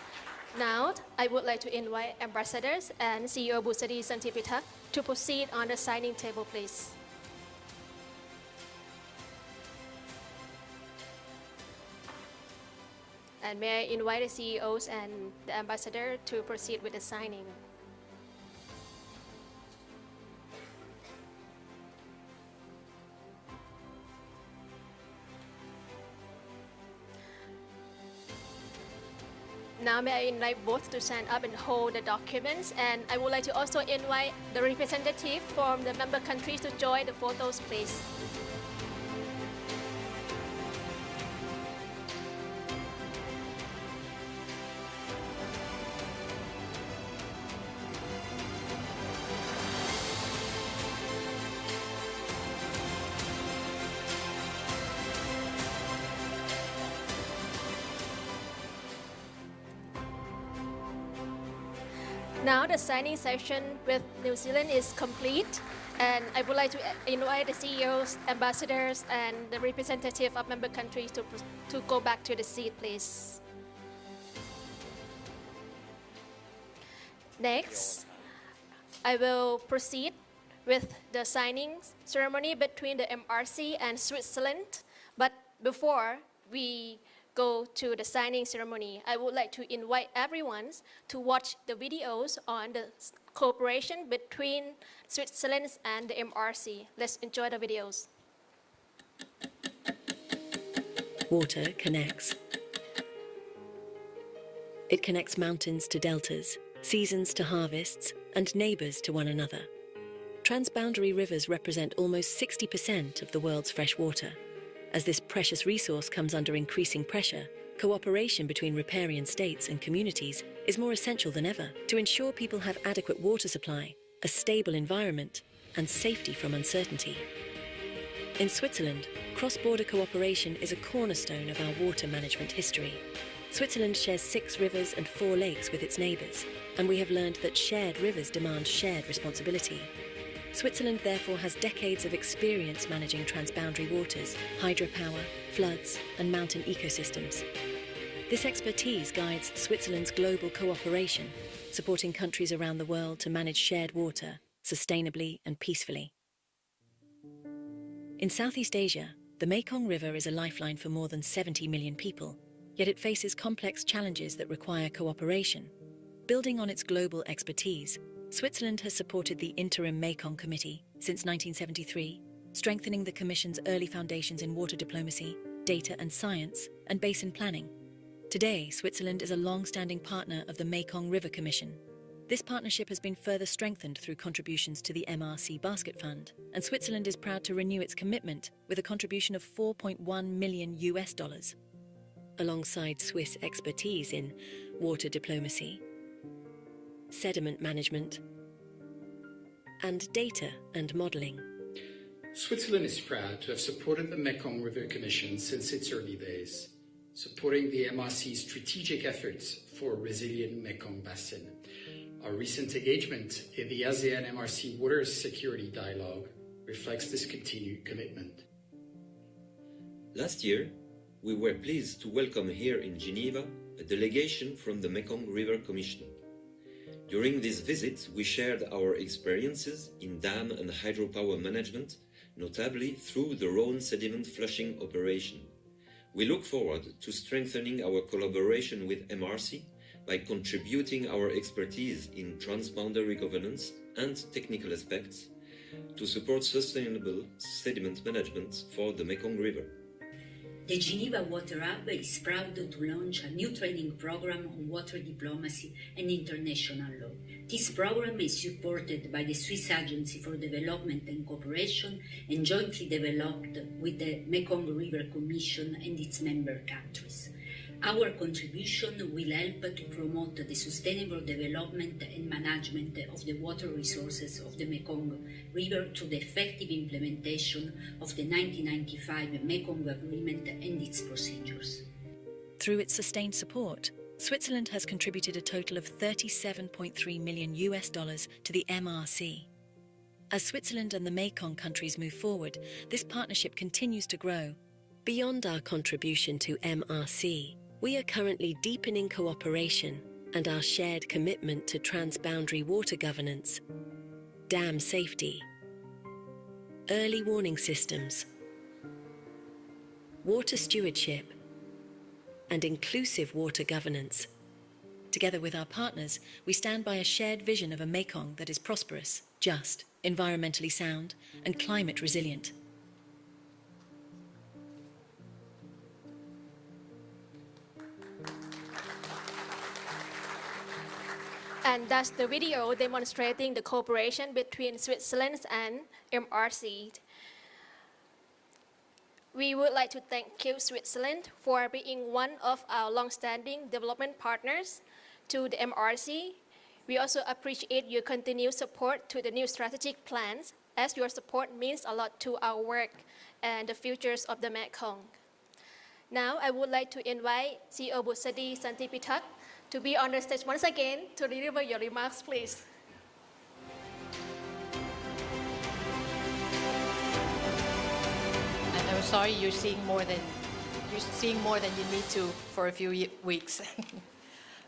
Now, I would like to invite ambassadors and CEO Busadi Santipita to proceed on the signing table, please. And may I invite the CEOs and the ambassador to proceed with the signing. Now may I invite both to stand up and hold the documents, and I would like to also invite the representative from the member countries to join the photos, please. Now the signing session with New Zealand is complete, and I would like to invite the CEOs, ambassadors, and the representative of member countries to go back to the seat, please. Next, I will proceed with the signing ceremony between the MRC and Switzerland. But before we go to the signing ceremony, I would like to invite everyone to watch the videos on the cooperation between Switzerland and the MRC. Let's enjoy the videos. Water connects. It connects mountains to deltas, seasons to harvests, and neighbors to one another. Transboundary rivers represent almost 60% of the world's fresh water. As this precious resource comes under increasing pressure, cooperation between riparian states and communities is more essential than ever to ensure people have adequate water supply, a stable environment, and safety from uncertainty. In Switzerland, cross-border cooperation is a cornerstone of our water management history. Switzerland shares 6 rivers and 4 lakes with its neighbours, and we have learned that shared rivers demand shared responsibility. Switzerland therefore has decades of experience managing transboundary waters, hydropower, floods, and mountain ecosystems. This expertise guides Switzerland's global cooperation, supporting countries around the world to manage shared water sustainably and peacefully. In Southeast Asia, the Mekong River is a lifeline for more than 70 million people, yet it faces complex challenges that require cooperation. Building on its global expertise, Switzerland has supported the Interim Mekong Committee since 1973, strengthening the Commission's early foundations in water diplomacy, data and science, and basin planning. Today, Switzerland is a long-standing partner of the Mekong River Commission. This partnership has been further strengthened through contributions to the MRC Basket Fund, and Switzerland is proud to renew its commitment with a contribution of $4.1 million. Alongside Swiss expertise in water diplomacy, sediment management, and data and modelling. Switzerland is proud to have supported the Mekong River Commission since its early days, supporting the MRC's strategic efforts for a resilient Mekong basin. Our recent engagement in the ASEAN MRC Water Security Dialogue reflects this continued commitment. Last year, we were pleased to welcome here in Geneva a delegation from the Mekong River Commission. During this visit, we shared our experiences in dam and hydropower management, notably through the Rhone sediment flushing operation. We look forward to strengthening our collaboration with MRC by contributing our expertise in transboundary governance and technical aspects to support sustainable sediment management for the Mekong River. The Geneva Water Hub is proud to launch a new training program on water diplomacy and international law. This program is supported by the Swiss Agency for Development and Cooperation and jointly developed with the Mekong River Commission and its member countries. Our contribution will help to promote the sustainable development and management of the water resources of the Mekong River through the effective implementation of the 1995 Mekong Agreement and its procedures. Through its sustained support, Switzerland has contributed a total of $37.3 million to the MRC. As Switzerland and the Mekong countries move forward, this partnership continues to grow. Beyond our contribution to MRC, we are currently deepening cooperation and our shared commitment to transboundary water governance, dam safety, early warning systems, water stewardship, and inclusive water governance. Together with our partners, we stand by a shared vision of a Mekong that is prosperous, just, environmentally sound, and climate resilient. And that's the video demonstrating the cooperation between Switzerland and MRC. We would like to thank you, Switzerland, for being one of our long-standing development partners to the MRC. We also appreciate your continued support to the new strategic plans, as your support means a lot to our work and the futures of the Mekong. Now, I would like to invite CEO Busadi Santipitak to be on the stage once again to deliver your remarks, please. I'm sorry you're seeing more than you need to for a few weeks.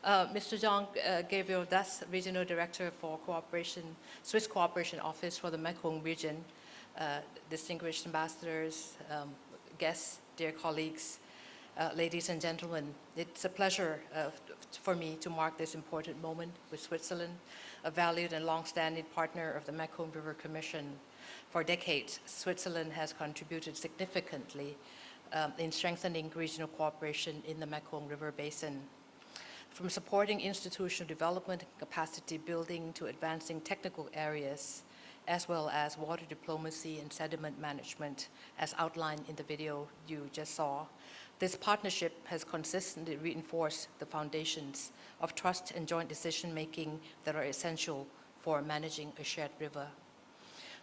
Mr. Jean Gabriel Das, Regional Director for Swiss Cooperation Office for the Mekong region, distinguished ambassadors, guests, dear colleagues, ladies and gentlemen, it's a pleasure for me to mark this important moment with Switzerland, a valued and long-standing partner of the Mekong River Commission. For decades, Switzerland has contributed significantly in strengthening regional cooperation in the Mekong River Basin. From supporting institutional development and capacity building to advancing technical areas, as well as water diplomacy and sediment management, as outlined in the video you just saw, this partnership has consistently reinforced the foundations of trust and joint decision-making that are essential for managing a shared river.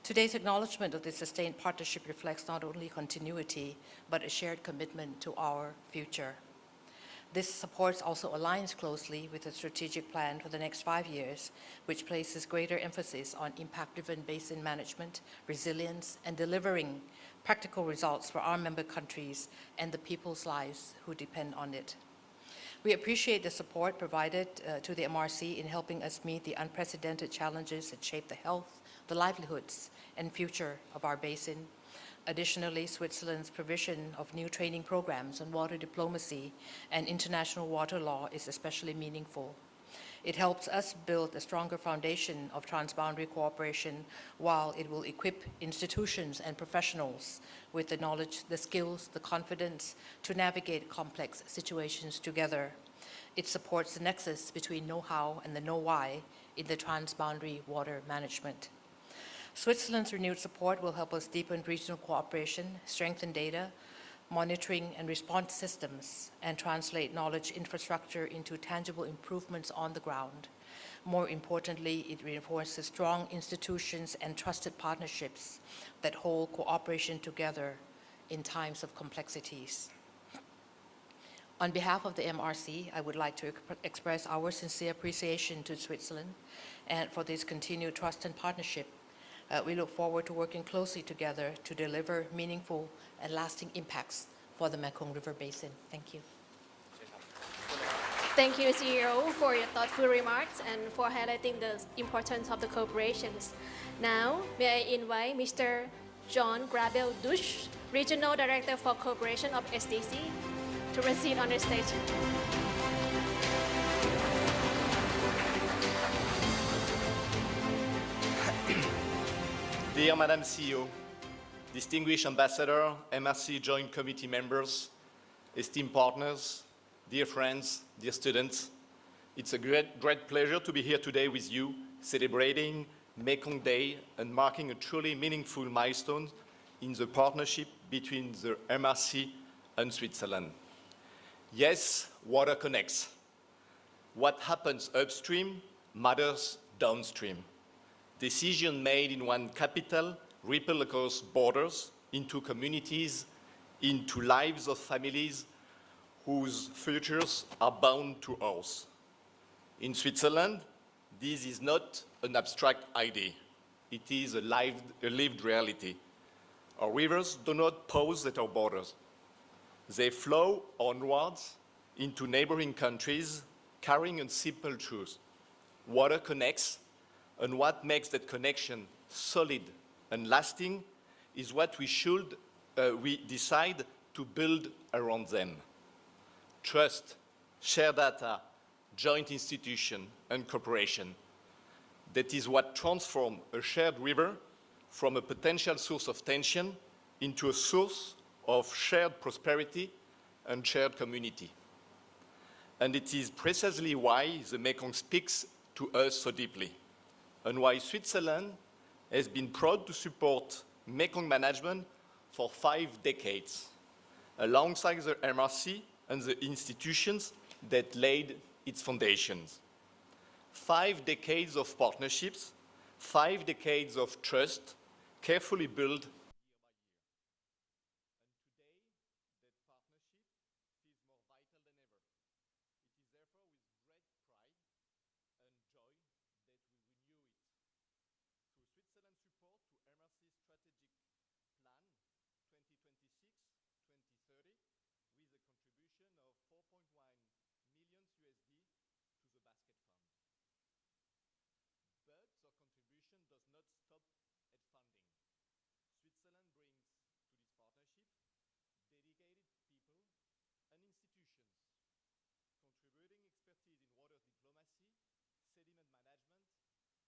Today's acknowledgement of this sustained partnership reflects not only continuity, but a shared commitment to our future. This support also aligns closely with the strategic plan for the next 5 years, which places greater emphasis on impact-driven basin management, resilience, and delivering practical results for our member countries and the people's lives who depend on it. We appreciate the support provided to the MRC in helping us meet the unprecedented challenges that shape the health, the livelihoods, and future of our basin. Additionally, Switzerland's provision of new training programs on water diplomacy and international water law is especially meaningful. It helps us build a stronger foundation of transboundary cooperation, while it will equip institutions and professionals with the knowledge, the skills, the confidence to navigate complex situations together. It supports the nexus between know-how and the know-why in the transboundary water management. Switzerland's renewed support will help us deepen regional cooperation, strengthen data, monitoring and response systems, and translate knowledge infrastructure into tangible improvements on the ground. More importantly, it reinforces strong institutions and trusted partnerships that hold cooperation together in times of complexities. On behalf of the MRC, I would like to express our sincere appreciation to Switzerland and for this continued trust and partnership. We look forward to working closely together to deliver meaningful and lasting impacts for the Mekong River Basin. Thank you. Thank you, CEO, for your thoughtful remarks and for highlighting the importance of the cooperations. Now, may I invite Mr. John Grabel Dush, Regional Director for Cooperation of SDC, to proceed on the stage. Dear Madam CEO, distinguished ambassador, MRC Joint Committee members, esteemed partners, dear friends, dear students, it's a great pleasure to be here today with you, celebrating Mekong Day and marking a truly meaningful milestone in the partnership between the MRC and Switzerland. Yes, water connects. What happens upstream matters downstream. Decisions made in one capital ripple across borders into communities, into lives of families whose futures are bound to ours. In Switzerland, this is not an abstract idea. It is a lived reality. Our rivers do not pause at our borders. They flow onwards into neighboring countries, carrying a simple truth. Water connects, and what makes that connection solid and lasting is what we decide to build around them. Trust, shared data, joint institution, and cooperation. That is what transforms a shared river from a potential source of tension into a source of shared prosperity and shared community. And it is precisely why the Mekong speaks to us so deeply, and why Switzerland has been proud to support Mekong management for 5 decades, alongside the MRC and the institutions that laid its foundations. 5 decades of partnerships, 5 decades of trust, carefully built does not stop at funding. Switzerland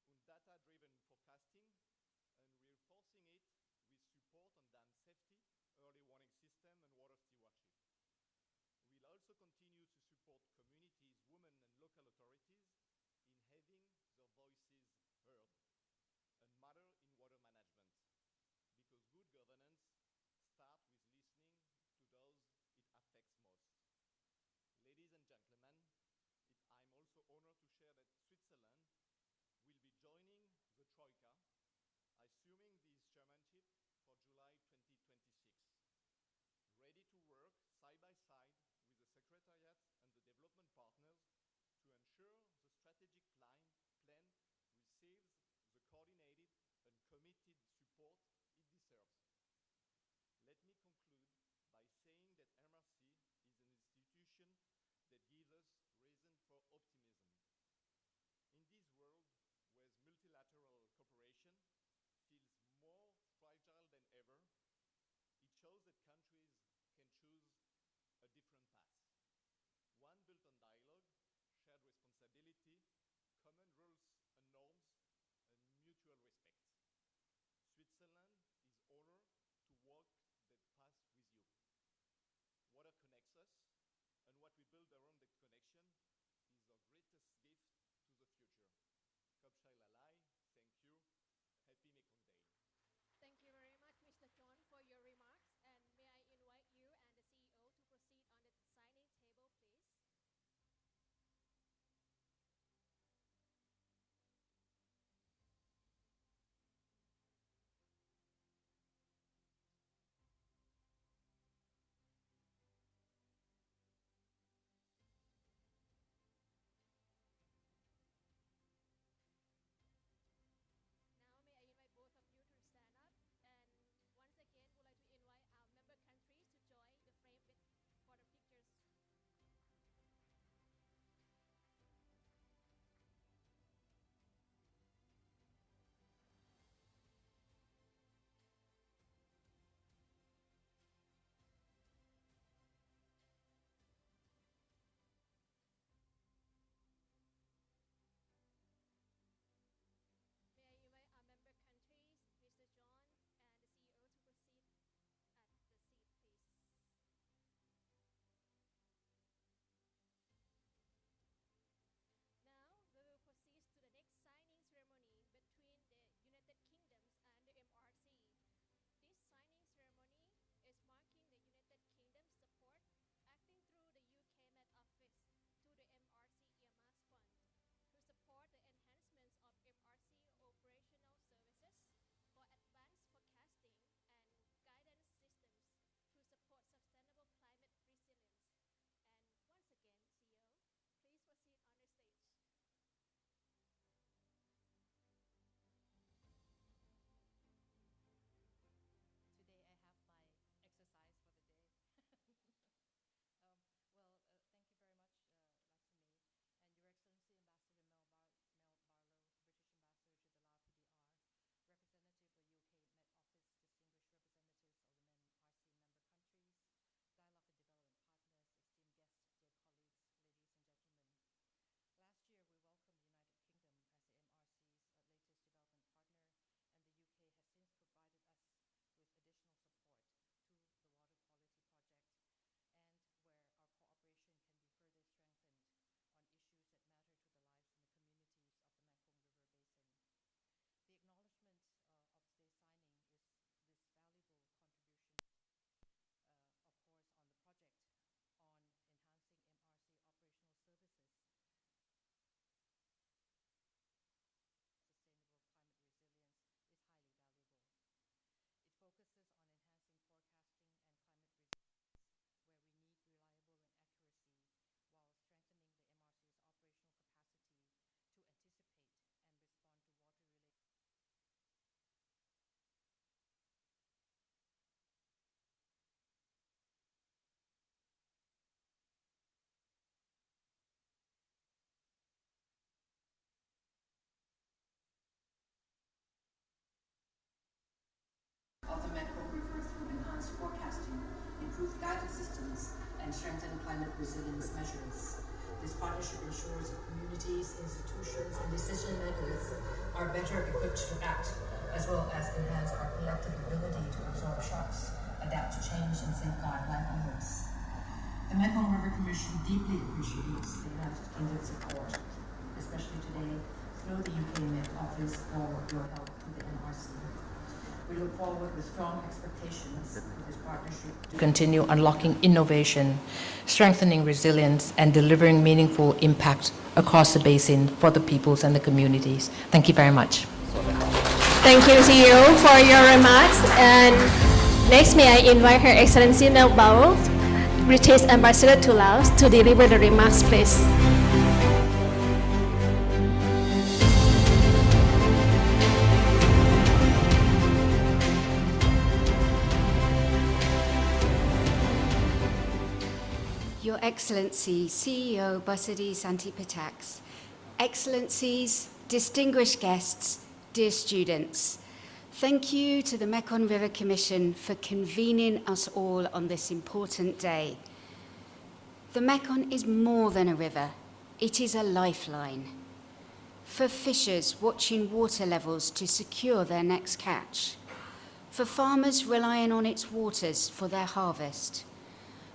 brings to this partnership dedicated people and institutions, contributing expertise in water diplomacy, sediment management, and data-driven forecasting, and reinforcing it with support on dam safety, early warning system, and water stewardship. We'll also continue to support communities, women, and local authorities in having their voices heard and matter in water management, because good governance starts with listening to those it affects most. Ladies and gentlemen, I'm also honored to share that Switzerland will be joining the Troika, assuming this chairmanship for July 2026, ready to work side by side with the Secretariat and the development partners to ensure the climate resilience measures. This partnership ensures that communities, institutions, and decision makers are better equipped to act, as well as enhance our collective ability to absorb shocks, adapt to change, and safeguard livelihoods. The Mekong River Commission deeply appreciates the United Kingdom's support, especially today through the UK Met Office for your help to the MRC. We look forward with strong expectations for this partnership to continue unlocking innovation, strengthening resilience, and delivering meaningful impact across the basin for the peoples and the communities. Thank you very much. Thank you to you for your remarks. And next, may I invite Her Excellency Melbourne, British Ambassador to Laos, to deliver the remarks, please. Your Excellency, CEO Basudi Santipataks, Excellencies, distinguished guests, dear students, thank you to the Mekong River Commission for convening us all on this important day. The Mekong is more than a river, it is a lifeline. For fishers watching water levels to secure their next catch, for farmers relying on its waters for their harvest,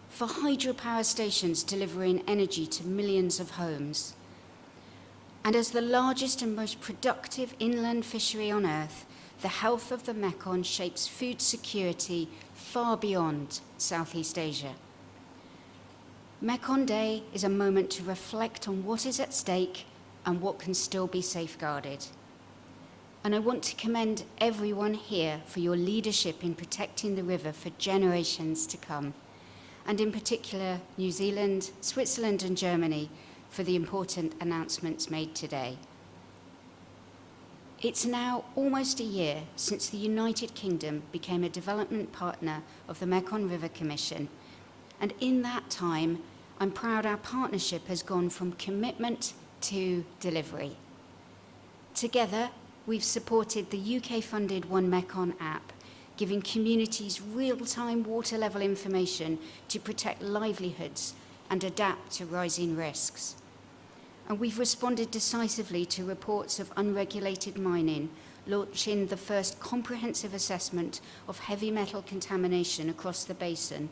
for hydropower stations delivering energy to millions of homes. And as the largest and most productive inland fishery on Earth, the health of the Mekong shapes food security far beyond Southeast Asia. Mekong Day is a moment to reflect on what is at stake and what can still be safeguarded. And I want to commend everyone here for your leadership in protecting the river for generations to come, and in particular New Zealand, Switzerland and Germany for the important announcements made today. It's now almost a year since the United Kingdom became a development partner of the Mekong River Commission, and in that time, I'm proud our partnership has gone from commitment to delivery. Together, we've supported the UK-funded One Mekong app, giving communities real-time water level information to protect livelihoods and adapt to rising risks. And we've responded decisively to reports of unregulated mining, launching the first comprehensive assessment of heavy metal contamination across the basin,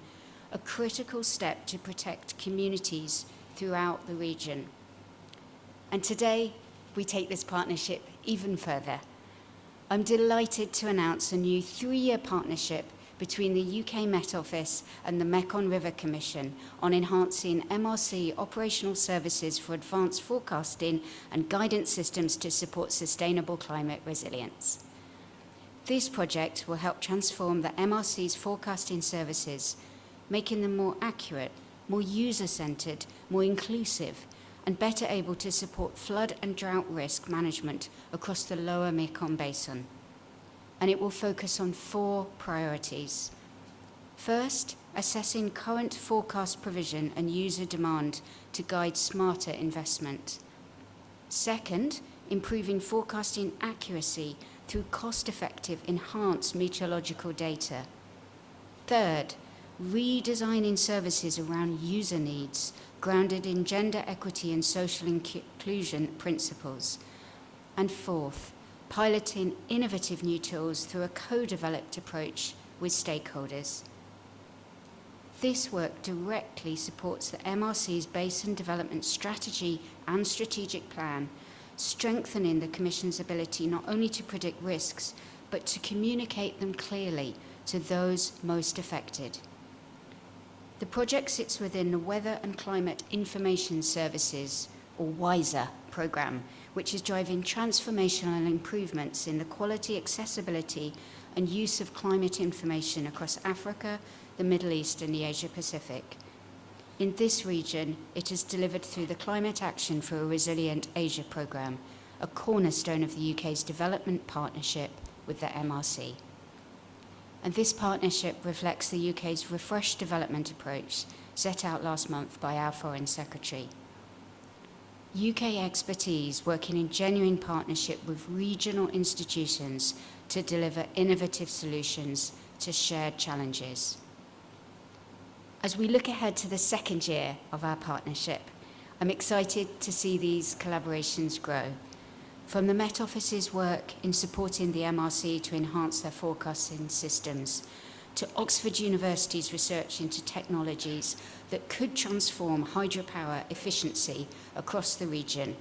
a critical step to protect communities throughout the region. And today, we take this partnership even further. I'm delighted to announce a new 3-year partnership between the UK Met Office and the Mekong River Commission on enhancing MRC operational services for advanced forecasting and guidance systems to support sustainable climate resilience. This project will help transform the MRC's forecasting services, making them more accurate, more user-centered, more inclusive, and better able to support flood and drought risk management across the lower Mekong Basin. And it will focus on 4 priorities. First, assessing current forecast provision and user demand to guide smarter investment. Second, improving forecasting accuracy through cost-effective enhanced meteorological data. Third, redesigning services around user needs, grounded in gender equity and social inclusion principles. And fourth, piloting innovative new tools through a co-developed approach with stakeholders. This work directly supports the MRC's Basin Development Strategy and Strategic Plan, strengthening the Commission's ability not only to predict risks, but to communicate them clearly to those most affected. The project sits within the Weather and Climate Information Services, or WISER, programme, which is driving transformational improvements in the quality, accessibility, and use of climate information across Africa, the Middle East, and the Asia-Pacific. In this region, it is delivered through the Climate Action for a Resilient Asia programme, a cornerstone of the UK's development partnership with the MRC. And this partnership reflects the UK's refreshed development approach set out last month by our Foreign Secretary. UK expertise working in genuine partnership with regional institutions to deliver innovative solutions to shared challenges. As we look ahead to the second year of our partnership, I'm excited to see these collaborations grow. From the Met Office's work in supporting the MRC to enhance their forecasting systems, to Oxford University's research into technologies that could transform hydropower efficiency across the region.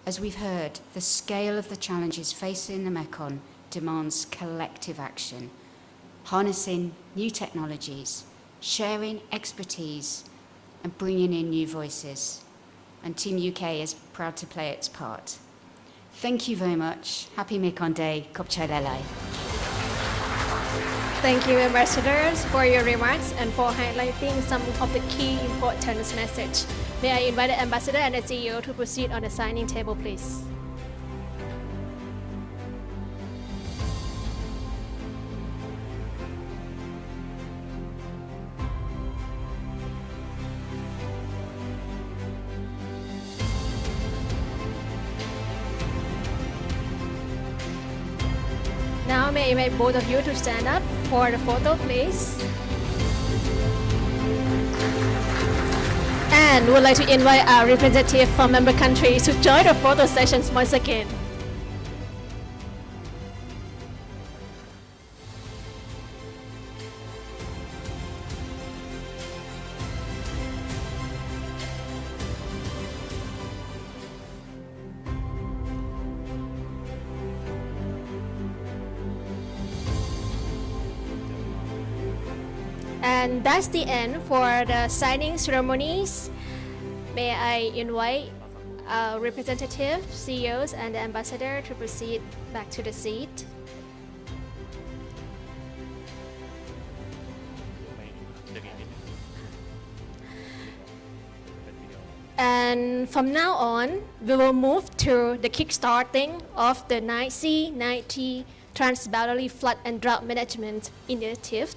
As we've heard, the scale of the challenges facing the Mekong demands collective action, harnessing new technologies, sharing expertise, and bringing in new voices. And Team UK is proud to play its part. Thank you very much. Happy Mekong Day. Kop Chai Lalai. Thank you, ambassadors, for your remarks and for highlighting some of the key important messages. May I invite the ambassador and the CEO to proceed on the signing table, please. Now, may I invite both of you to stand up for the photo, please. And would like to invite our representative from member countries to join the photo sessions once again. And that's the end for the signing ceremonies. May I invite our representative, CEOs, and the ambassador to proceed back to the seat. And from now on, we will move to the kickstarting of the C90 Trans-Boundary Flood and Drought Management Initiative.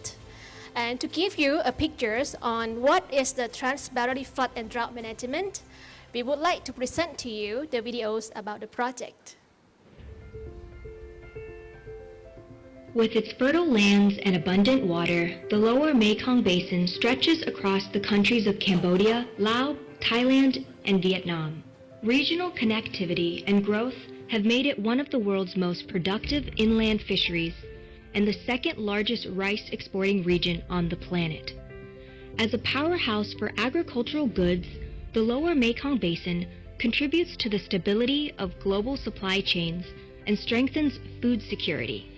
And to give you a pictures on what is the Trans-Boundary Flood and Drought Management, we would like to present to you the videos about the project. With its fertile lands and abundant water, the lower Mekong Basin stretches across the countries of Cambodia, Laos, Thailand, and Vietnam. Regional connectivity and growth have made it one of the world's most productive inland fisheries and the second largest rice exporting region on the planet. As a powerhouse for agricultural goods, the lower Mekong Basin contributes to the stability of global supply chains and strengthens food security.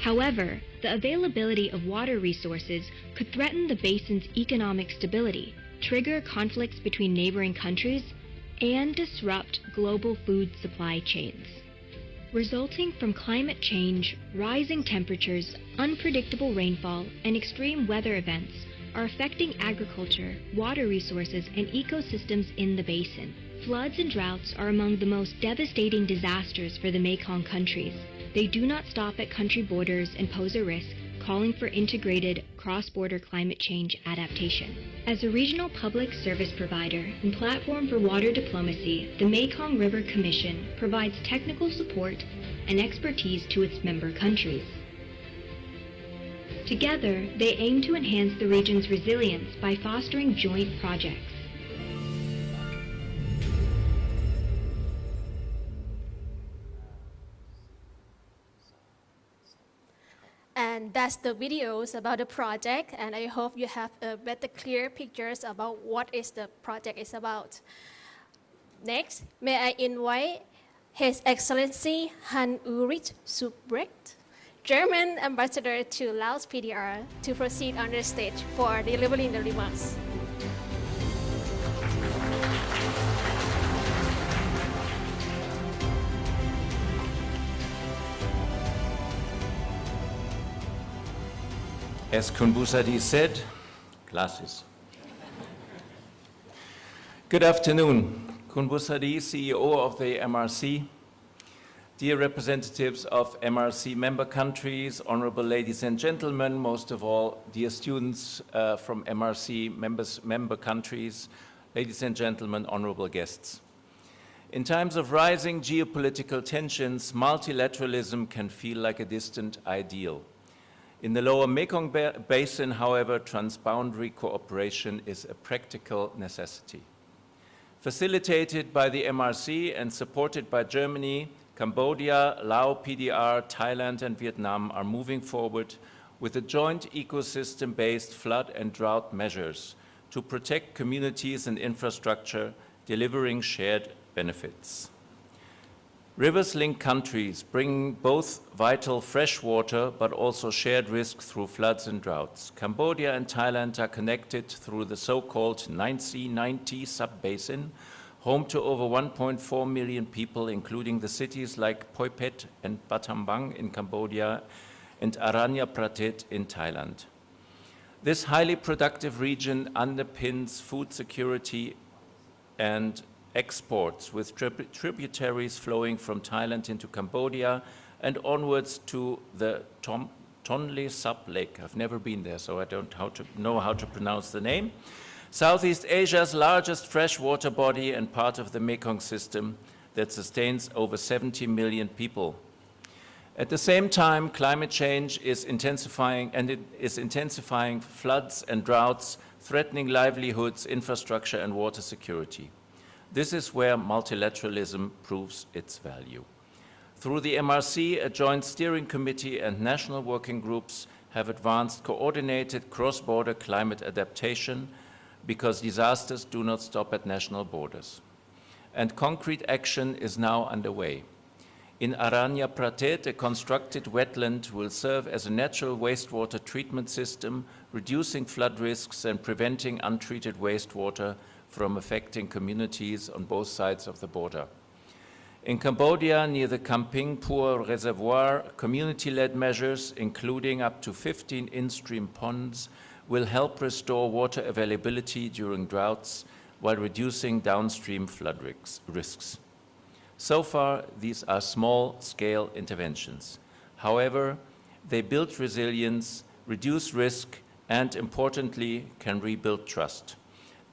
However, the availability of water resources could threaten the basin's economic stability, trigger conflicts between neighboring countries, and disrupt global food supply chains. Resulting from climate change, rising temperatures, unpredictable rainfall, and extreme weather events are affecting agriculture, water resources, and ecosystems in the basin. Floods and droughts are among the most devastating disasters for the Mekong countries. They do not stop at country borders and pose a risk, calling for integrated cross-border climate change adaptation. As a regional public service provider and platform for water diplomacy, the Mekong River Commission provides technical support and expertise to its member countries. Together, they aim to enhance the region's resilience by fostering joint projects. And that's the videos about the project, and I hope you have a better clear pictures about what is the project is about. Next, may I invite His Excellency Hans-Ulrich Subrecht, German Ambassador to Laos PDR, to proceed on the stage for delivering the remarks. As Kun Busadi said, glasses. Good afternoon. Kun Busadi, CEO of the MRC, dear representatives of MRC member countries, honorable ladies and gentlemen, most of all, dear students from MRC member countries, ladies and gentlemen, honorable guests. In times of rising geopolitical tensions, multilateralism can feel like a distant ideal. In the lower Mekong Basin, however, transboundary cooperation is a practical necessity. Facilitated by the MRC and supported by Germany, Cambodia, Laos, PDR, Thailand, and Vietnam are moving forward with a joint ecosystem-based flood and drought measures to protect communities and infrastructure, delivering shared benefits. Rivers link countries, bringing both vital fresh water but also shared risk through floods and droughts. Cambodia and Thailand are connected through the so-called 9C-9T sub-basin, home to over 1.4 million people, including the cities like Poi Phet and Battambang in Cambodia and Aranya Pratet in Thailand. This highly productive region underpins food security and exports, with tributaries flowing from Thailand into Cambodia and onwards to the Tonle Sap Lake. I've never been there, so I don't know how to pronounce the name. Southeast Asia's largest freshwater body and part of the Mekong system that sustains over 70 million people. At the same time, climate change is intensifying, and it is intensifying floods and droughts, threatening livelihoods, infrastructure, and water security. This is where multilateralism proves its value. Through the MRC, a joint steering committee and national working groups have advanced coordinated cross-border climate adaptation because disasters do not stop at national borders. And concrete action is now underway. In Aranya Pratet, a constructed wetland will serve as a natural wastewater treatment system, reducing flood risks and preventing untreated wastewater from affecting communities on both sides of the border. In Cambodia, near the Kamping Pur Reservoir, community-led measures, including up to 15 in-stream ponds, will help restore water availability during droughts while reducing downstream flood risks. So far, these are small-scale interventions. However, they build resilience, reduce risk, and importantly, can rebuild trust.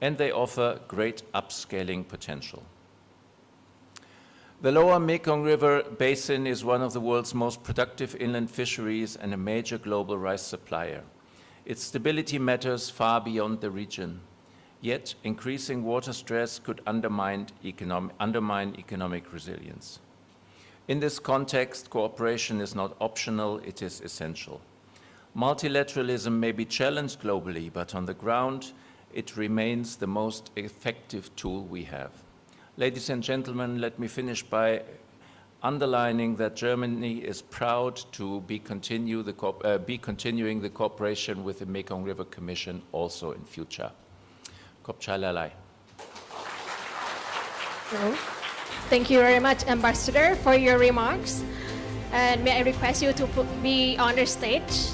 And they offer great upscaling potential. The lower Mekong River basin is one of the world's most productive inland fisheries and a major global rice supplier. Its stability matters far beyond the region. Yet, increasing water stress could undermine economic resilience. In this context, cooperation is not optional, it is essential. Multilateralism may be challenged globally, but on the ground, it remains the most effective tool we have. Ladies and gentlemen, let me finish by underlining that Germany is proud to be continuing the cooperation with the Mekong River Commission also in future. Khop Chai Lalai. Thank you very much, Ambassador, for your remarks. And may I request you to be on the stage.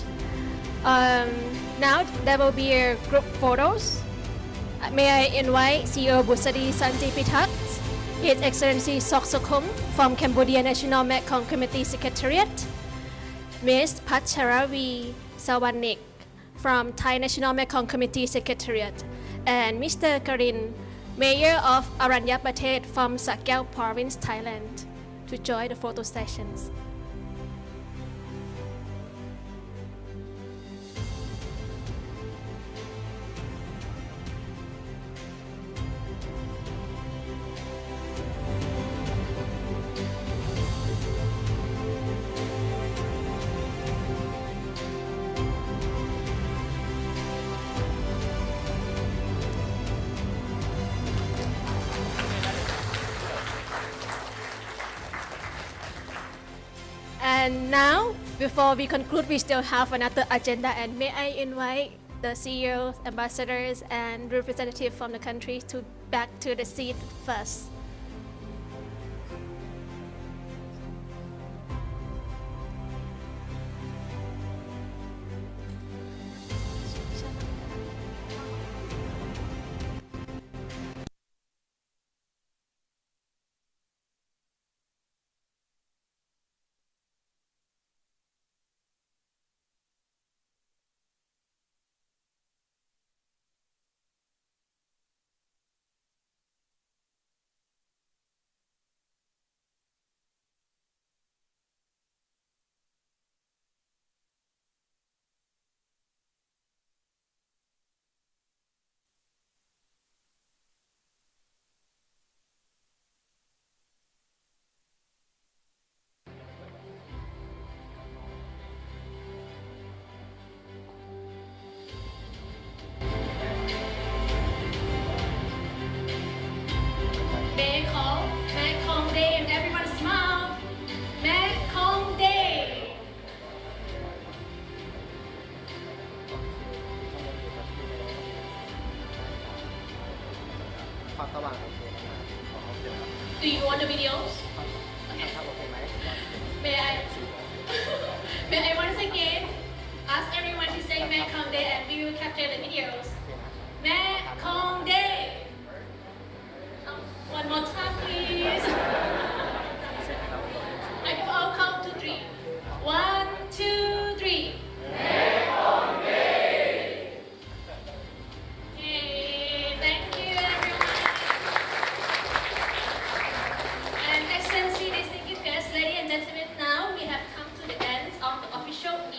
Now there will be group photos. May I invite CEO Busadi Santipitak, His Excellency Sok Sokhum from Cambodia National Mekong Committee Secretariat, Ms. Pacharavi Sawanik from Thai National Mekong Committee Secretariat, and Mr. Karin, Mayor of Aranya Pratet from Sakeo Province, Thailand, to join the photo sessions. And now, before we conclude, we still have another agenda, and may I invite the CEOs, ambassadors, and representatives from the country to back to the seat first.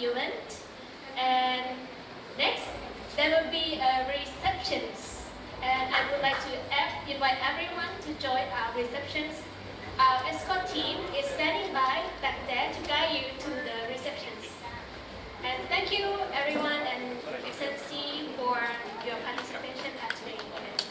event. And next, there will be a receptions. And I would like to invite everyone to join our receptions. Our escort team is standing by back there to guide you to the receptions. And thank you everyone and Excellency for your participation at today's event.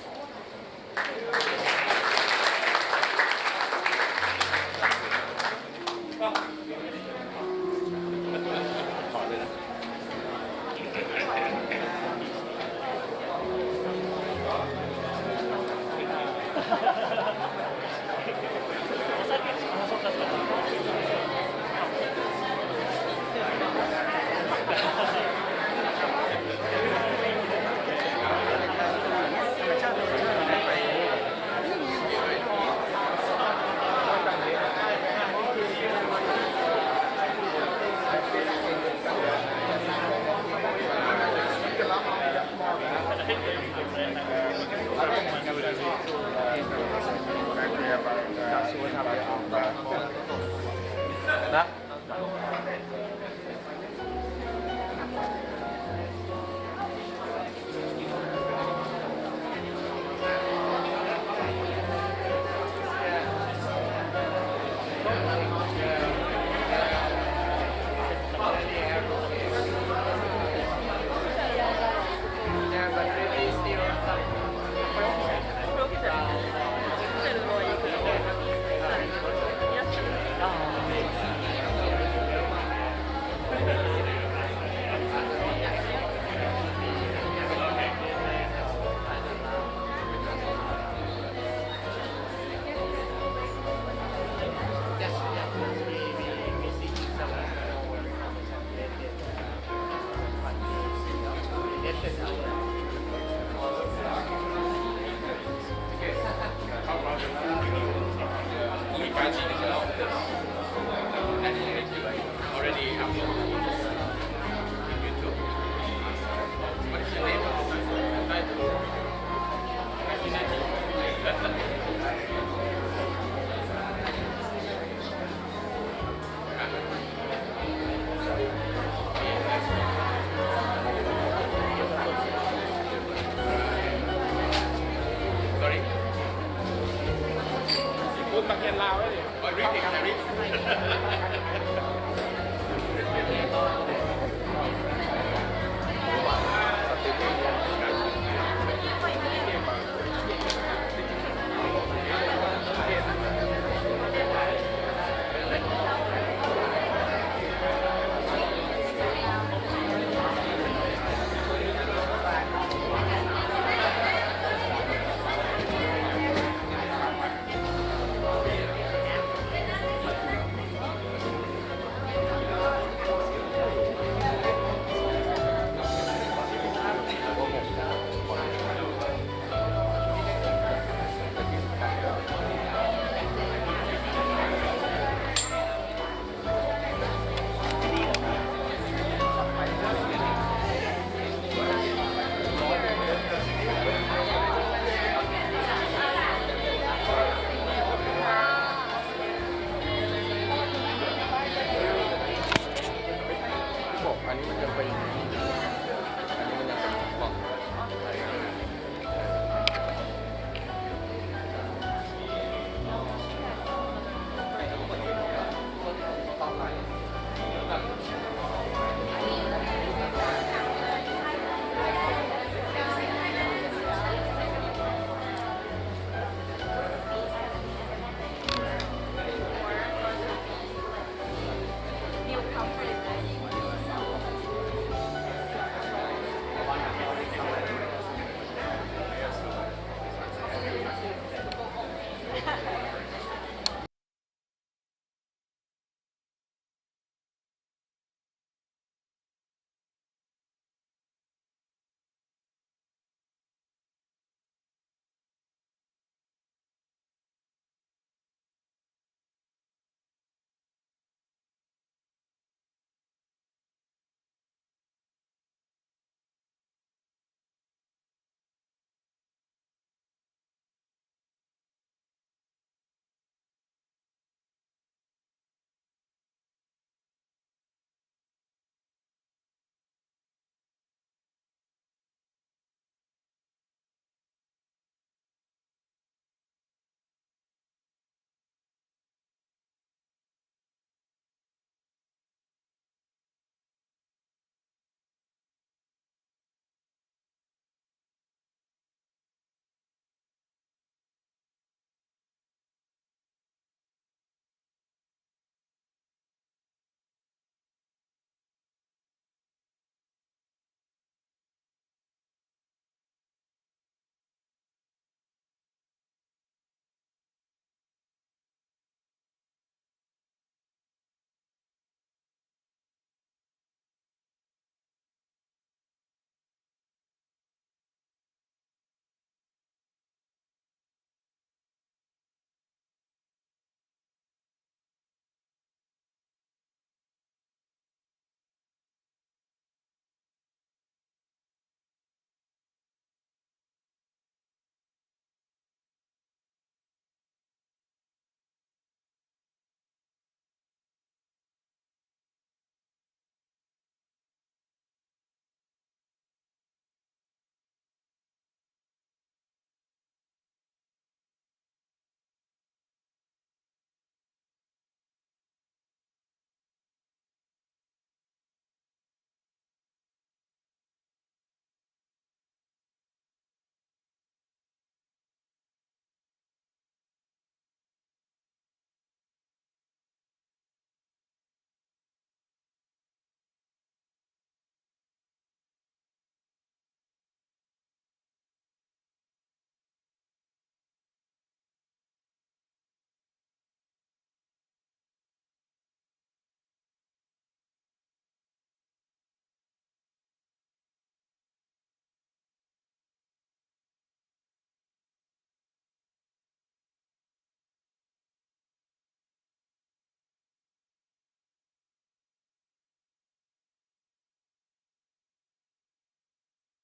Bagian Lao